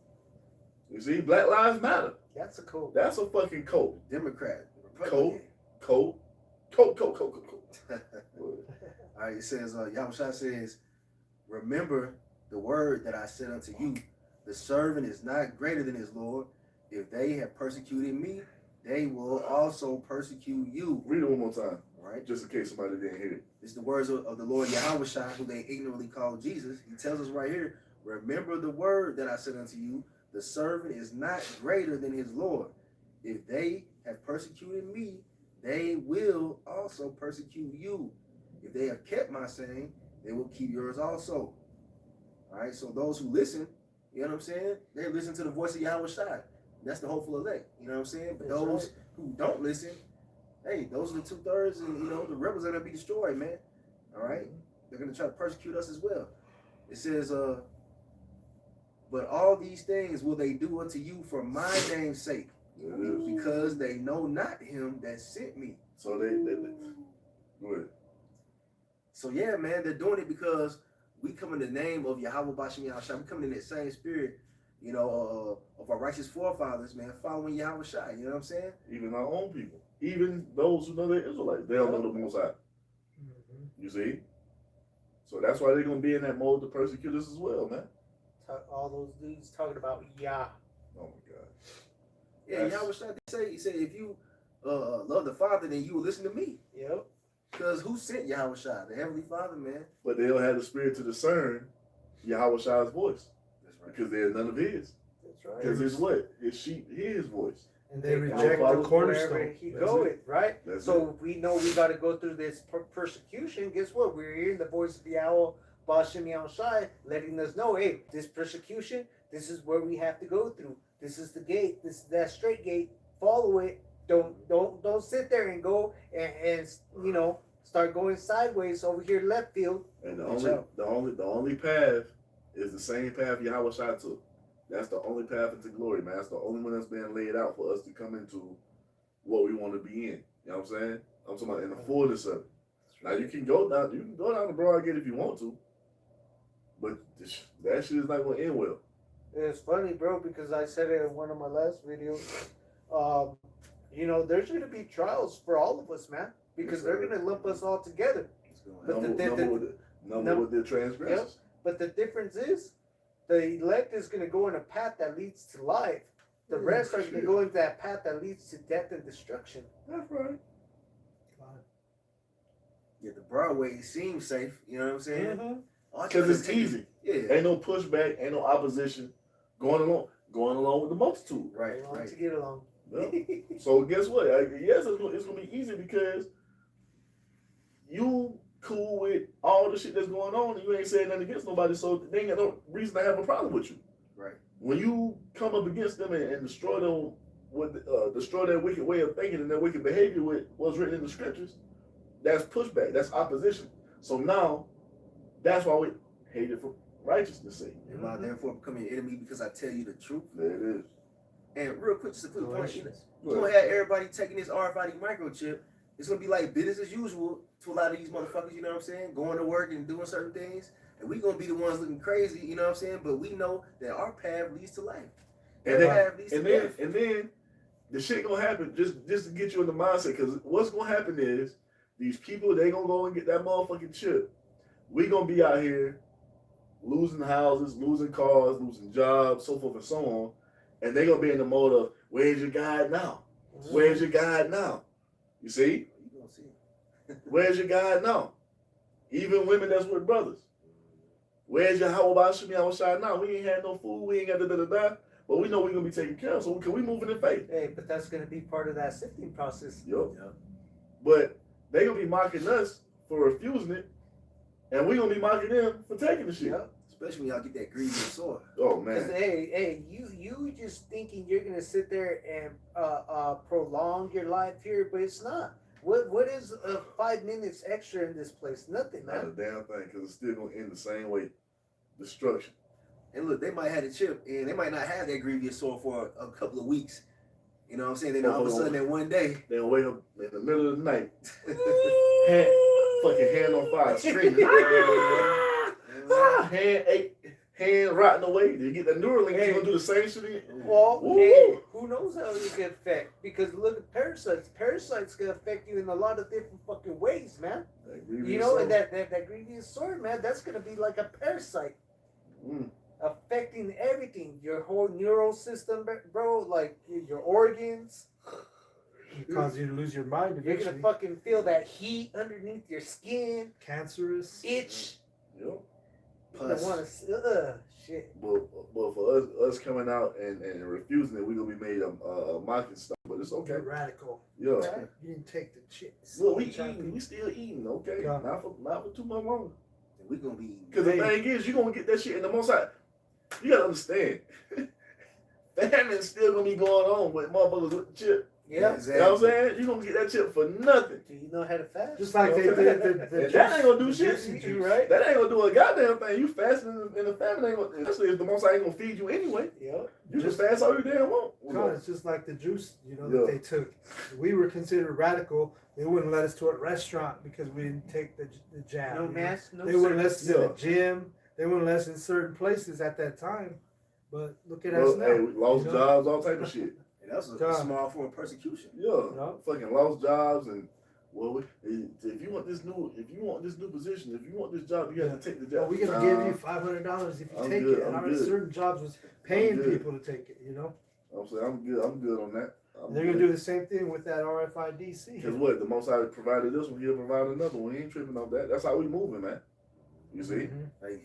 You see, Black Lives Matter. That's a cult. That's a fucking cult. Democrat. Cult. Republican. Cult. All right, it says, Yahweh Shah says, remember the word that I said unto you, the servant is not greater than his Lord. If they have persecuted me, they will also persecute you. Read it one more time, All right? just in case somebody didn't hear it. It's the words of the Lord Yahweh Shah, who they ignorantly call Jesus. He tells us right here, remember the word that I said unto you, the servant is not greater than his Lord. If they have persecuted me, they will also persecute you. If they have kept my saying, they will keep yours also. All right, so those who listen, you know what I'm saying? They listen to the voice of Yahweh Shai. That's the hopeful elect, you know what I'm saying? But That's those right. who don't listen, hey, those are the 2/3, and you know, the rebels are gonna be destroyed, man. All right? They're gonna try to persecute us as well. It says, but all these things will they do unto you for my name's sake, because they know not him that sent me. So they go ahead. So yeah, man, they're doing it because we come in the name of Yahweh Bashem Yahushua. We come in that same spirit, you know, of our righteous forefathers, man, following Yahweh Shai. You know what I'm saying? Even our own people, even those who know they're Israelites, they don't know the Most High. You see? So that's why they're going to be in that mode to persecute us as well, man. All those dudes talking about Yah. Oh my God. Yeah, Yahweh Shai, he said, if you love the Father, then you will listen to me. Yep. Because who sent Yahweh Shai? The Heavenly Father, man. But they don't have the spirit to discern Yahweh Shai's voice. That's right. Because they're none of his. That's right. Because it's what? His sheep hear his voice. And they reject the follow cornerstone. Wherever he That's go it. it, right? That's So we know we got to go through this persecution. Guess what? We're hearing the voice of Yahweh Ba'Shem Yahushai letting us know, hey, this persecution, this is where we have to go through. This is the gate. This is that straight gate. Follow it. Don't sit there and go and you know, start going sideways over here left field. And the only path is the same path Yahweh Shai took. That's the only path into glory, man. That's the only one that's been laid out for us to come into what we want to be in. You know what I'm saying? I'm talking about in the fullness of it. Now you can go down the broad gate if you want to, but that shit is not going to end well. It's funny, bro, because I said it in one of my last videos. You know, there's going to be trials for all of us, man, because they're going to lump us all together. But Number with their transgressions. But the difference is, the elect is going to go in a path that leads to life. The rest are going to go into that path that leads to death and destruction. That's right. Yeah, the Broadway seems safe. You know what I'm saying? Because it's easy. Yeah. Ain't no pushback, ain't no opposition. Going along with the multitude. Right, They want right. to get along. Yeah. So guess what? Yes, it's gonna be easy because you cool with all the shit that's going on, and you ain't saying nothing against nobody, so they ain't got no reason to have a problem with you. Right. When you come up against them and destroy them destroy their wicked way of thinking and their wicked behavior with what's written in the scriptures, that's pushback. That's opposition. So now, that's why we hate it for righteousness' sake. Am I therefore becoming your enemy because I tell you the truth? There it is. And real quick, just a quick point. Galatians. You gonna have everybody taking this RFID microchip. It's gonna be like business as usual to a lot of these motherfuckers, you know what I'm saying? Going to work and doing certain things. And we gonna be the ones looking crazy, you know what I'm saying? But we know that our path leads to life. And death. then the shit gonna happen just to get you in the mindset. Because what's gonna happen is these people, they gonna go and get that motherfucking chip. We gonna be out here losing houses, losing cars, losing jobs, so forth and so on. And they gonna be in the mode of, where's your God now? Where's your God now? You see? You gonna see. Where's your God now? Even women that's with brothers. Where's your how about Shemi outside now? We ain't had no food, we ain't got da. But we know we're gonna be taken care of, so we moving in faith. Hey, but that's going to be part of that sifting process. Yup. But they gonna be mocking us for refusing it, and we gonna be mocking them for taking the shit. Yep. Especially when y'all get that greedy sword. Oh Because, man. hey, you just thinking you're going to sit there and prolong your life here, but it's not. What is 5 minutes extra in this place? Nothing, Not a man. damn thing, because it's still gonna end the same way. Destruction. And look, they might have the chip and they might not have that grievous sword for a couple of weeks. You know what I'm saying? Then all of a sudden that one day. They gonna wake up in the middle of the night, fucking hand on fire, screaming. hand rotting away. They get the Neuralink, they gonna do the same shit again. Well, Woo! hey, who knows how it can affect? Because look at parasites. Parasites can affect you in a lot of different fucking ways, man. You know, and that grievous sword, man, that's gonna be like a parasite. Affecting everything, your whole neural system, bro, like your organs. It causes you to lose your mind You're eventually. gonna fucking feel that heat underneath your skin, Cancerous. itch. Yep. You don't want to, shit. But for us coming out and refusing it, we gonna be made a mocking stock. But it's okay. You're radical. Yeah. Right. You didn't take the chips. Look, we still eating. Okay. Yeah. Not for too much longer. And we gonna be. Because the thing is, you're gonna get that shit in the most side. You gotta understand. Famine's still gonna be going on with motherfuckers with the chip. Yeah. Exactly. You know what I'm saying? You're gonna get that chip for nothing. Do you know how to fast? Just like they did the And that ain't gonna do the shit. juicy You juice. right? That ain't gonna do a goddamn thing. You fasting in the famine ain't gonna, especially if the most ain't gonna feed you anyway. Yep. You just fast all you damn want. God, it's just like the juice, you know, Yeah. that they took. We were considered radical. They wouldn't let us to a restaurant because we didn't take the jab. No you know? mask, no They wouldn't let us service. in the gym. They wouldn't let us in certain places at that time. But look at us now. Hey, we lost you know? jobs, all type of shit. And that's a God. small form of persecution. Yeah, No. fucking lost jobs and if you want this new position, if you want this job, you have to take the Well, job. we're gonna give you $500 if you I'm take good, it. And I'm I mean, good. certain jobs was paying good. people to take it. You know, I'm saying I'm good on that. they're gonna do the same thing with that RFID. Because what the Most High provided this one, He'll provide another one. He ain't tripping off that. That's how we moving, man. You see. Mhm. Hey,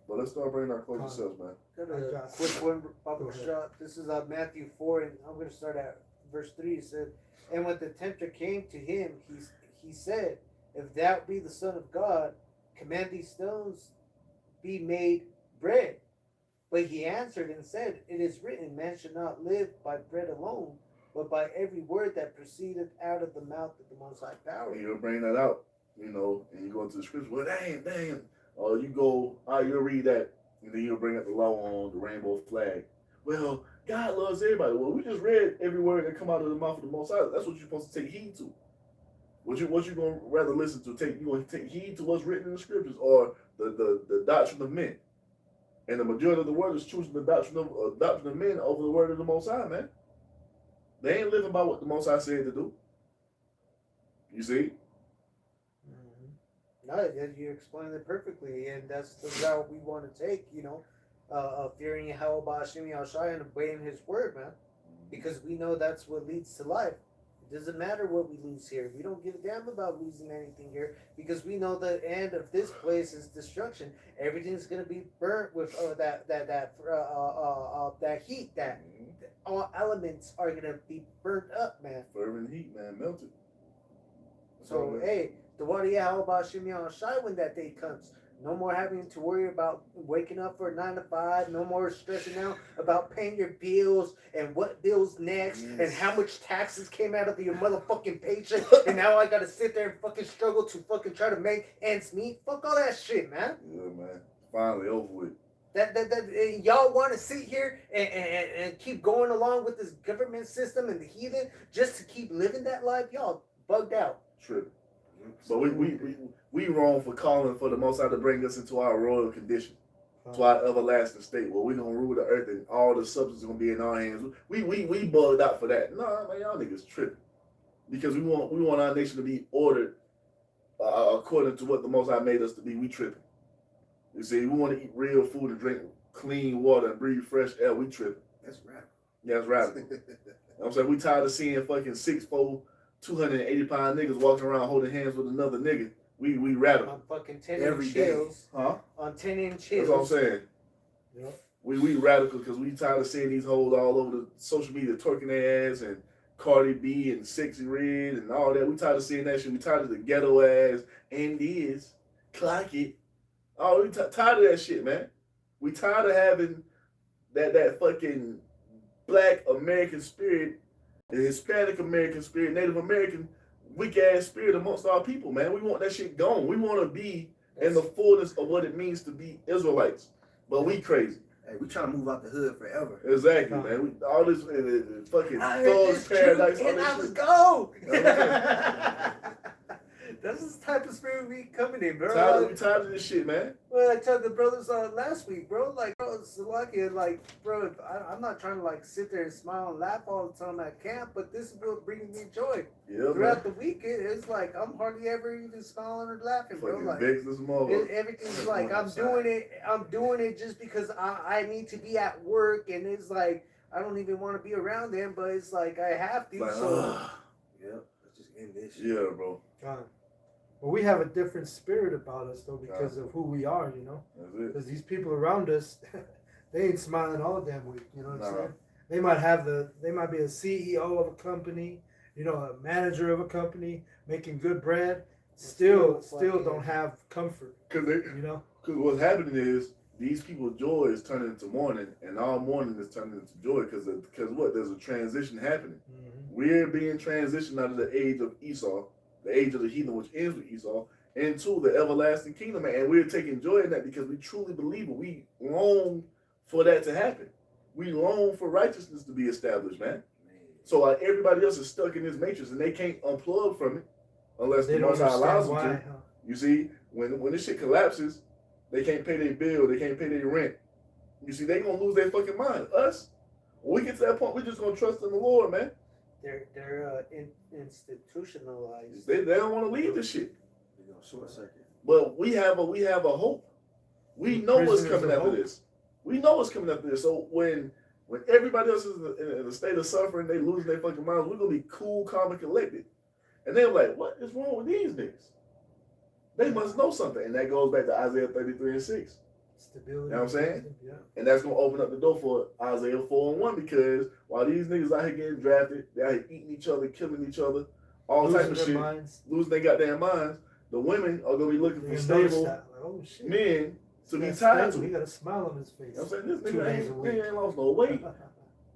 But let's start bringing our close selves, man. Got I a got quick you. one, Go Papa ahead. Shot. This is Matthew 4, and I'm going to start at verse 3. It said, "And when the tempter came to him, he said, If thou be the Son of God, command these stones be made bread. But he answered and said, It is written, Man shall not live by bread alone, but by every word that proceedeth out of the mouth of the Most High Power." And you'll bring that out, and you go into the scripture. Well, damn. Or you go, you'll read that, and then you'll bring up the law on the rainbow flag. Well, God loves everybody. Well, we just read every word that come out of the mouth of the Most High. That's what you're supposed to take heed to. What you gonna rather listen to? You gonna take heed to what's written in the scriptures or the doctrine of men? And the majority of the world is choosing the doctrine of men over the word of the Most High, man. They ain't living by what the Most High said to do. You see? No, you explained it perfectly, and that's the route we want to take, fearing Yahweh Hashem Yahushua and obeying His word, man, because we know that's what leads to life. It doesn't matter what we lose here. We don't give a damn about losing anything here, because we know the end of this place is destruction. Everything's gonna be burnt with that heat. That all elements are gonna be burnt up, man. Fervent heat, man, melted. So, hey, the water Yahweh Hashem Yahushua when that day comes. No more having to worry about waking up for 9 to 5. No more stressing out about paying your bills and what bills next and how much taxes came out of your motherfucking paycheck. And now I gotta sit there and fucking struggle to fucking try to make ends meet. Fuck all that shit, man. Yeah, man. Finally over with. That y'all want to sit here and keep going along with this government system and the heathen just to keep living that life? Y'all bugged out. Tripping. But we wrong for calling for the Most High to bring us into our royal condition, to our everlasting state, where we're gonna rule the earth and all the substance is gonna be in our hands. We bugged out for that. No, man, y'all niggas tripping, because we want our nation to be ordered according to what the Most High made us to be. We tripping. You see, we want to eat real food and drink clean water and breathe fresh air. We tripping. that's radical. Yeah, that's radical. I'm saying we tired of seeing fucking 6'4", 280-pound niggas walking around holding hands with another nigga. We radical. On fucking 10 Every inch day. hills. Huh? On 10-inch That's what I'm hills. saying. Yep. We radical because we tired of seeing these hoes all over the social media twerking their ass and Cardi B and Sexy Red and all that. We tired of seeing that shit. We tired of the ghetto ass and this clock it. Oh, we tired of that shit, man. We tired of having that fucking Black American spirit, the Hispanic American spirit, Native American weak ass spirit amongst our people, man. We want that shit gone. We want to be in the fullness of what it means to be Israelites. But we crazy. Hey, we trying to move out the hood forever. Exactly, man. All this fucking thugs paradise. All and I this was shit. go. Yeah, That's the type of spirit we coming in, bro. We tired of this shit, man. Well, I told the brothers last week, bro. Like, bro, it's lucky. Like, bro, I'm not trying to like sit there and smile and laugh all the time at camp, but this is what brings me joy. Yeah, Throughout man. the week, it's like I'm hardly ever even smiling or laughing, bro. Fucking Like, vexed this mother. everything's like I'm doing it just because I need to be at work, and it's like I don't even want to be around them, but it's like I have to. Like, So Yep, let's just end this shit. yeah, bro. God. But we have a different spirit about us, though, because of who we are, you know? That's it. Because these people around us, they ain't smiling all damn week, you know what I'm Nah. saying? They might be a CEO of a company, you know, a manager of a company, making good bread, still don't have comfort, Because you know? what's happening is these people's joy is turning into mourning, and our mourning is turning into joy because what? There's a transition happening. Mm-hmm. We're being transitioned out of the age of Esau, the age of the heathen, which ends with Esau, into the everlasting kingdom. And we're taking joy in that because we truly believe it. We long for that to happen. We long for righteousness to be established, man. So everybody else is stuck in this matrix, and they can't unplug from it unless They the don't Most High allows understand them why. to. You see, when this shit collapses, they can't pay their bill, they can't pay their rent. You see, they gonna lose their fucking mind. Us, when we get to that point, we just gonna trust in the Lord, man. They're institutionalized. They don't want to leave this shit. You know, short circuit. But we have a hope. We know what's Prisoners coming of after hope. this. We know what's coming after this. So when everybody else is in a state of suffering, they losing their fucking minds, we're gonna be cool, calm, and collected. And they're like, what is wrong with these niggas? They must know something. And that goes back to Isaiah 33:6. Stability. You know what I'm saying? Yeah. And that's gonna open up the door for Isaiah 4:1, because while these niggas out here getting drafted, they out here eating each other, killing each other, all Losing type of their shit, minds. losing their goddamn minds, the women are gonna be looking for They notice stable that. Like, oh shit. men to be That's tied stable. He to. got a smile on his face. You know what I'm saying? This 2 days a nigga week. ain't lost no weight.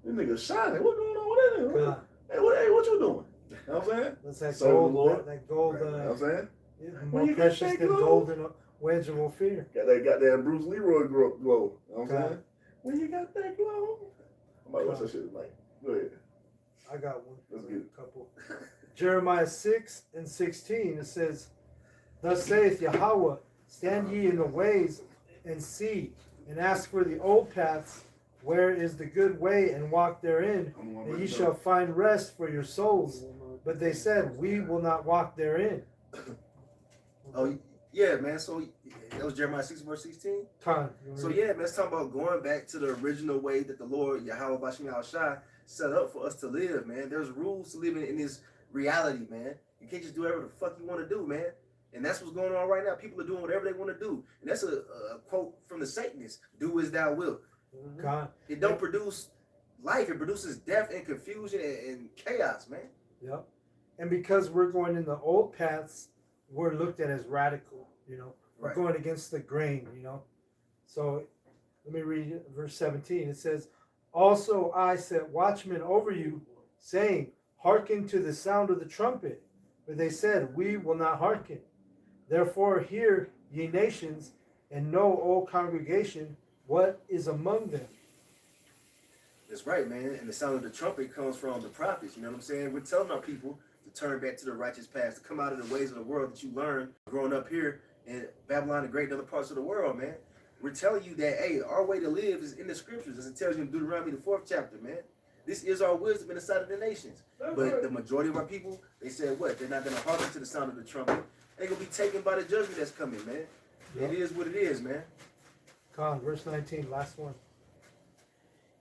This nigga shining. What's going on with that nigga? God, Hey, what you doing? You know what I'm saying? that's that Serve the gold. Lord. That gold. You know what I'm saying? Yeah, When more you got precious that than glow. gold and a wedge of Ophir. Got that goddamn Bruce Leroy glow. You know what I'm God. saying? When you got that glow. I might watch that shit tonight. Go ahead. I got one. Let's get it. A couple. Jeremiah 6:16. It says, "Thus saith Yahweh, stand ye in the ways and see, and ask for the old paths, where is the good way, and walk therein, and ye shall find rest for your souls. But they said, we will not walk therein." Oh, yeah, man. So that was Jeremiah 6:16. Time. So yeah, man, it's talking about going back to the original way that the Lord Yahweh Bashim Yahushua set up for us to live, man. There's rules to living in this reality, man. You can't just do whatever the fuck you want to do, man. And that's what's going on right now. People are doing whatever they want to do. And that's a quote from the Satanists: "Do as thou wilt." God. It don't produce life. It produces death and confusion and chaos, man. Yep. And because we're going in the old paths, we're looked at as radical, you know. We're Right. going against the grain, you know. So let me read verse 17. It says, "Also I set watchmen over you, saying, hearken to the sound of the trumpet. But they said, we will not hearken. Therefore hear, ye nations, and know, O congregation, what is among them." That's right, man. And the sound of the trumpet comes from the prophets. You know what I'm saying? We're telling our people to turn back to the righteous paths, to come out of the ways of the world that you learned growing up here in Babylon and great other parts of the world, man. We're telling you that, hey, our way to live is in the scriptures, as it tells you in Deuteronomy, the 4th chapter, man. This is our wisdom in the sight of the nations. But the majority of our people, they said what? They're not going to hearken to the sound of the trumpet. They're going to be taken by the judgment that's coming, man. Yep. It is what it is, man. Come on, verse 19, last one.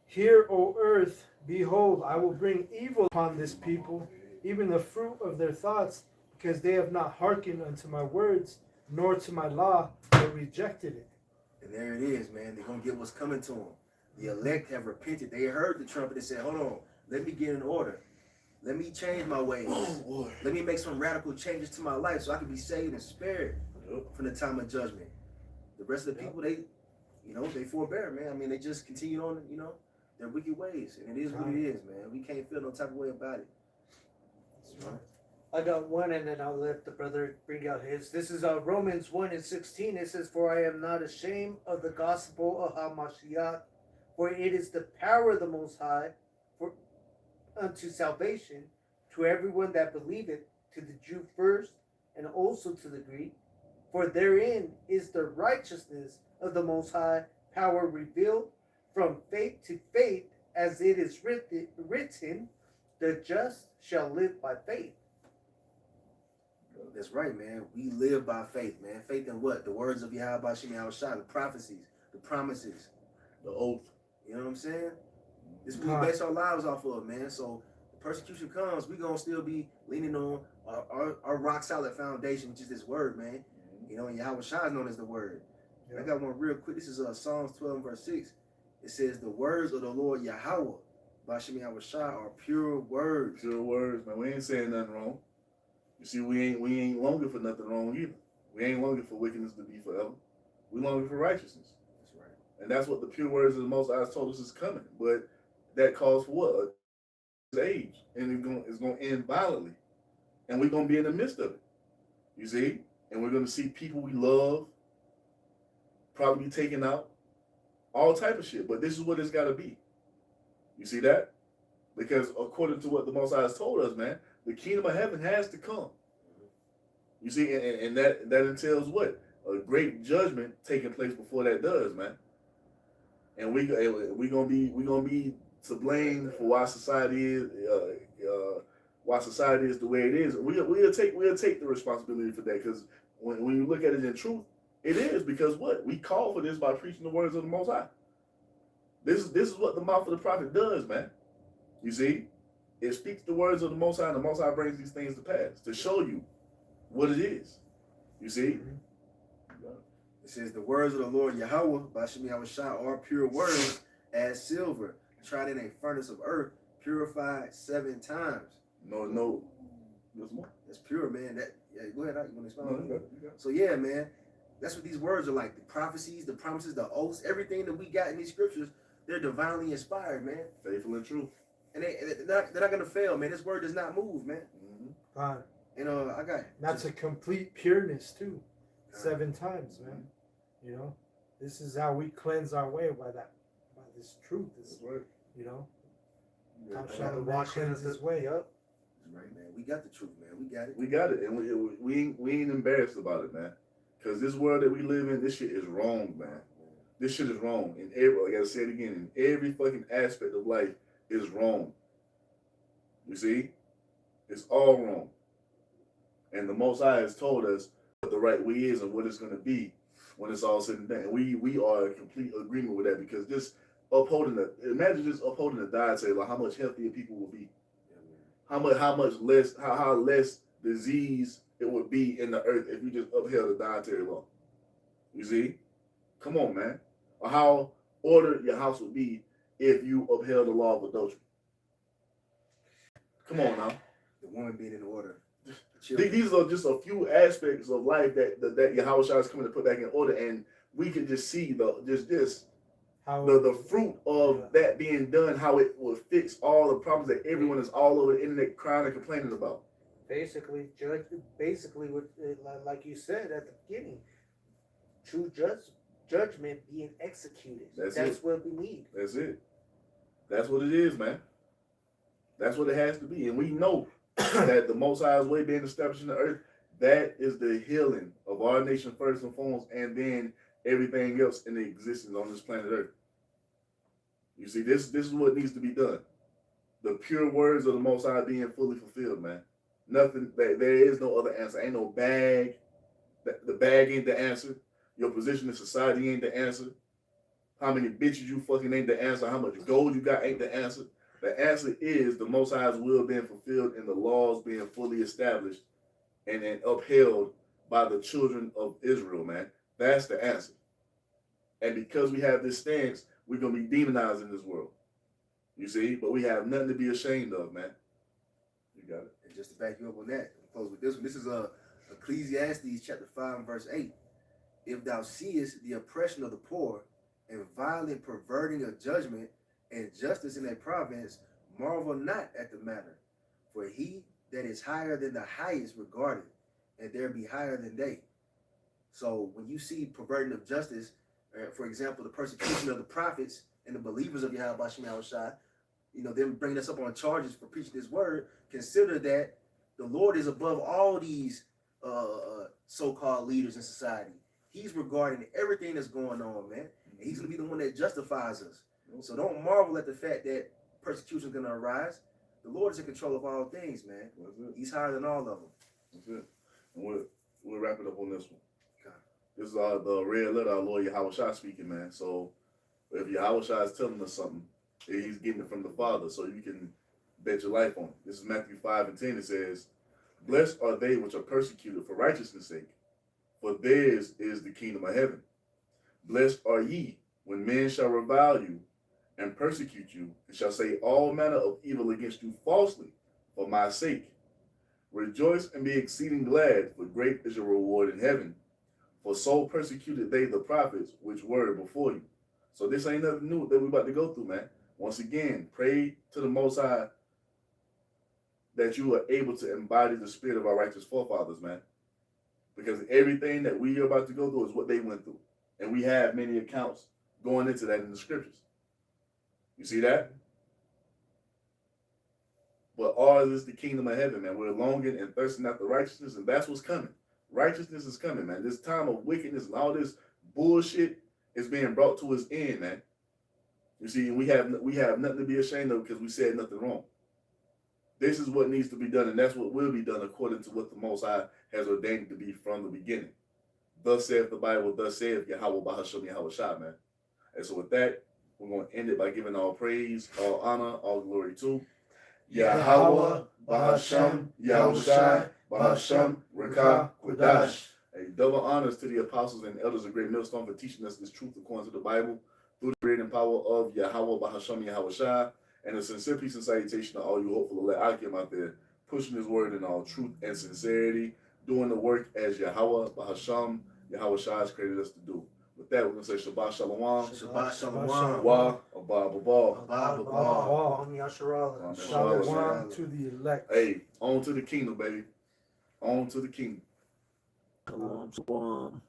"Hear, O earth, behold, I will bring evil upon this people, even the fruit of their thoughts, because they have not hearkened unto my words, nor to my law, but rejected it." And there it is, man. They're going to get what's coming to them. The elect have repented. They heard the trumpet and said, hold on, let me get in order. Let me change my ways. Oh, boy. Let me make some radical changes to my life so I can be saved and spared Yep. from the time of judgment. The rest of the people, they, you know, they forbear, man. I mean, they just continue on, you know, their wicked ways. And it is what it is, man. We can't feel no type of way about it. That's right. I got one, and then I'll let the brother bring out his. This is Romans 1:16. It says, "For I am not ashamed of the gospel of HaMashiach, for it is the power of the Most High for unto salvation to everyone that believeth, to the Jew first, and also to the Greek. For therein is the righteousness of the Most High power revealed from faith to faith, as it is written, the just shall live by faith." That's right, man. We live by faith, man. Faith in what? The words of Yahweh Bashim Yahushua, the prophecies, the promises, The oath. you know what I'm saying? This is what we base our lives off of, man. So the persecution comes, we gonna still be leaning on our rock solid foundation, which is this word, man. You know, and Yahweh Shai is known as the word. And I got one real quick. This is Psalms 12:6. It says, "The words of the Lord Yahweh Bashim Yahushua are pure words." Pure words, man. We ain't saying nothing wrong. You see, we ain't longing for nothing wrong either. We ain't longing for wickedness to be forever. We longing for righteousness. That's right. And that's what the pure words of the Most High told us is coming. But that calls for what? Age. And it's gonna end violently. And we're gonna be in the midst of it. You see? And we're gonna see people we love probably be taken out. All type of shit. But this is what it's gotta be. You see that? Because according to what the Most High has told us, man, the kingdom of heaven has to come. You see, and that entails what? A great judgment taking place before that does, man. and we gonna be to blame for why society is the way it is. We'll take the responsibility for that, because when you look at it in truth, it is because what we call for this by preaching the words of the Most High. This is what the mouth of the prophet does, man. You see, it speaks the words of the Most High, and the Most High brings these things to pass to show you what it is. You see. It says the words of the Lord Yahweh, Bashim Yahushua, are pure words as silver, tried in a furnace of earth, purified 7 times. No. There's more. That's pure, man. That go ahead. You want to expound on No, that? So yeah, man, that's what these words are like. The prophecies, the promises, the oaths, everything that we got in these scriptures, they're divinely inspired, man. Faithful and true. And they're not gonna fail, man. This word does not move, man. God. And I got That's a complete pureness too. 7 times, man. You know, this is how we cleanse our way by this truth. This, right. you know, Yeah, top shot the of washing cleanse of his the way. Yep. right, man. We got the truth, man. We got it. We got it, and we ain't embarrassed about it, man. Because this world that we live in, this shit is wrong, man. This shit is wrong. In every, like I said again, in every fucking aspect of life is wrong. You see? It's all wrong. And the Most High has told us what the right way is and what it's going to be when it's all said and done. And we are in complete agreement with that, because just imagine just upholding the diet table, how much healthier people will be. How much less, how less disease it would be in the earth if you just upheld the dietary law. You see? Come on, man. Or how ordered your house would be if you upheld the law of adultery. Come on now. The woman being in order. These are just a few aspects of life that Yahweh Shai is coming to put back in order, and we can just see the fruit of that being done, how it will fix all the problems that everyone is all over the internet crying and complaining about. Basically, what, like you said at the beginning, true judgment being executed. That's what we need. That's it. That's what it is, man. That's what it has to be. And we know that the Most High's way being established in the earth, that is the healing of our nation first and foremost, and then everything else in the existence on this planet Earth. You see, this is what needs to be done. The pure words of the Most High being fully fulfilled, man. Nothing, there is no other answer. Ain't no bag. The bag ain't the answer. Your position in society ain't the answer. How many bitches you fucking ain't the answer. How much gold you got ain't the answer. The answer is the Most High's will being fulfilled and the laws being fully established and upheld by the children of Israel, man. That's the answer. And because we have this stance, we're going to be demonized in this world. You see? But we have nothing to be ashamed of, man. You got it. And just to back you up on that, I'll close with this one. This is Ecclesiastes chapter 5 and verse 8. If thou seest the oppression of the poor and violent perverting of judgment and justice in a province, marvel not at the matter. For he that is higher than the highest regarded, and there be higher than they. So when you see perverting of justice, for example, the persecution of the prophets and the believers of Yahweh Bashim Yahushua, them bringing us up on charges for preaching this word, consider that the Lord is above all these so-called leaders in society. He's regarding everything that's going on, man. And he's going to be the one that justifies us. So don't marvel at the fact that persecution is going to arise. The Lord is in control of all things, man. He's higher than all of them. That's it. And we'll wrap it up on this one. Okay. This is the red letter, our Lord Yahweh Shai speaking, man. So if Yahweh Shai is telling us something, he's getting it from the Father, so you can bet your life on it. This is Matthew 5 and 10. It says, blessed are they which are persecuted for righteousness' sake, for theirs is the kingdom of heaven. Blessed are ye when men shall revile you and persecute you, and shall say all manner of evil against you falsely for my sake. Rejoice and be exceeding glad, for great is your reward in heaven. For so persecuted they the prophets which were before you. So this ain't nothing new that we're about to go through, man. Once again, pray to the Most High that you are able to embody the spirit of our righteous forefathers, man. Because everything that we are about to go through is what they went through. And we have many accounts going into that in the scriptures. You see that? But ours is the kingdom of heaven, man. We're longing and thirsting after righteousness, and that's what's coming. Righteousness is coming, man. This time of wickedness and all this bullshit is being brought to its end, man. You see, we have nothing to be ashamed of because we said nothing wrong. This is what needs to be done, and that's what will be done according to what the Most High has ordained to be from the beginning. Thus saith the Bible, thus saith Yahweh Bahasham Yahweh Shah, man. And so with that, we're going to end it by giving all praise, all honor, all glory to Yahweh Bahasham Yahweh Shah Bahasham Rekah Quadash. A double honors to the apostles and elders of Great Millstone for teaching us this truth according to the Bible through the creating power of Yahweh Bahasham Yahweh Shah. And a sincere peace and salutation to all you hopeful elect Akim out there, pushing his word in all truth and sincerity, doing the work as Yahweh Bahasham Yahweh Shah has created us to do. With that, we're going to say Shabbat Shalom. Shabbat Shalom. Wa Abba Babal. Abba Ball. Yasharala. Shalom to the elect. Hey, on to the kingdom, baby. On to the kingdom. Shalom, shalom.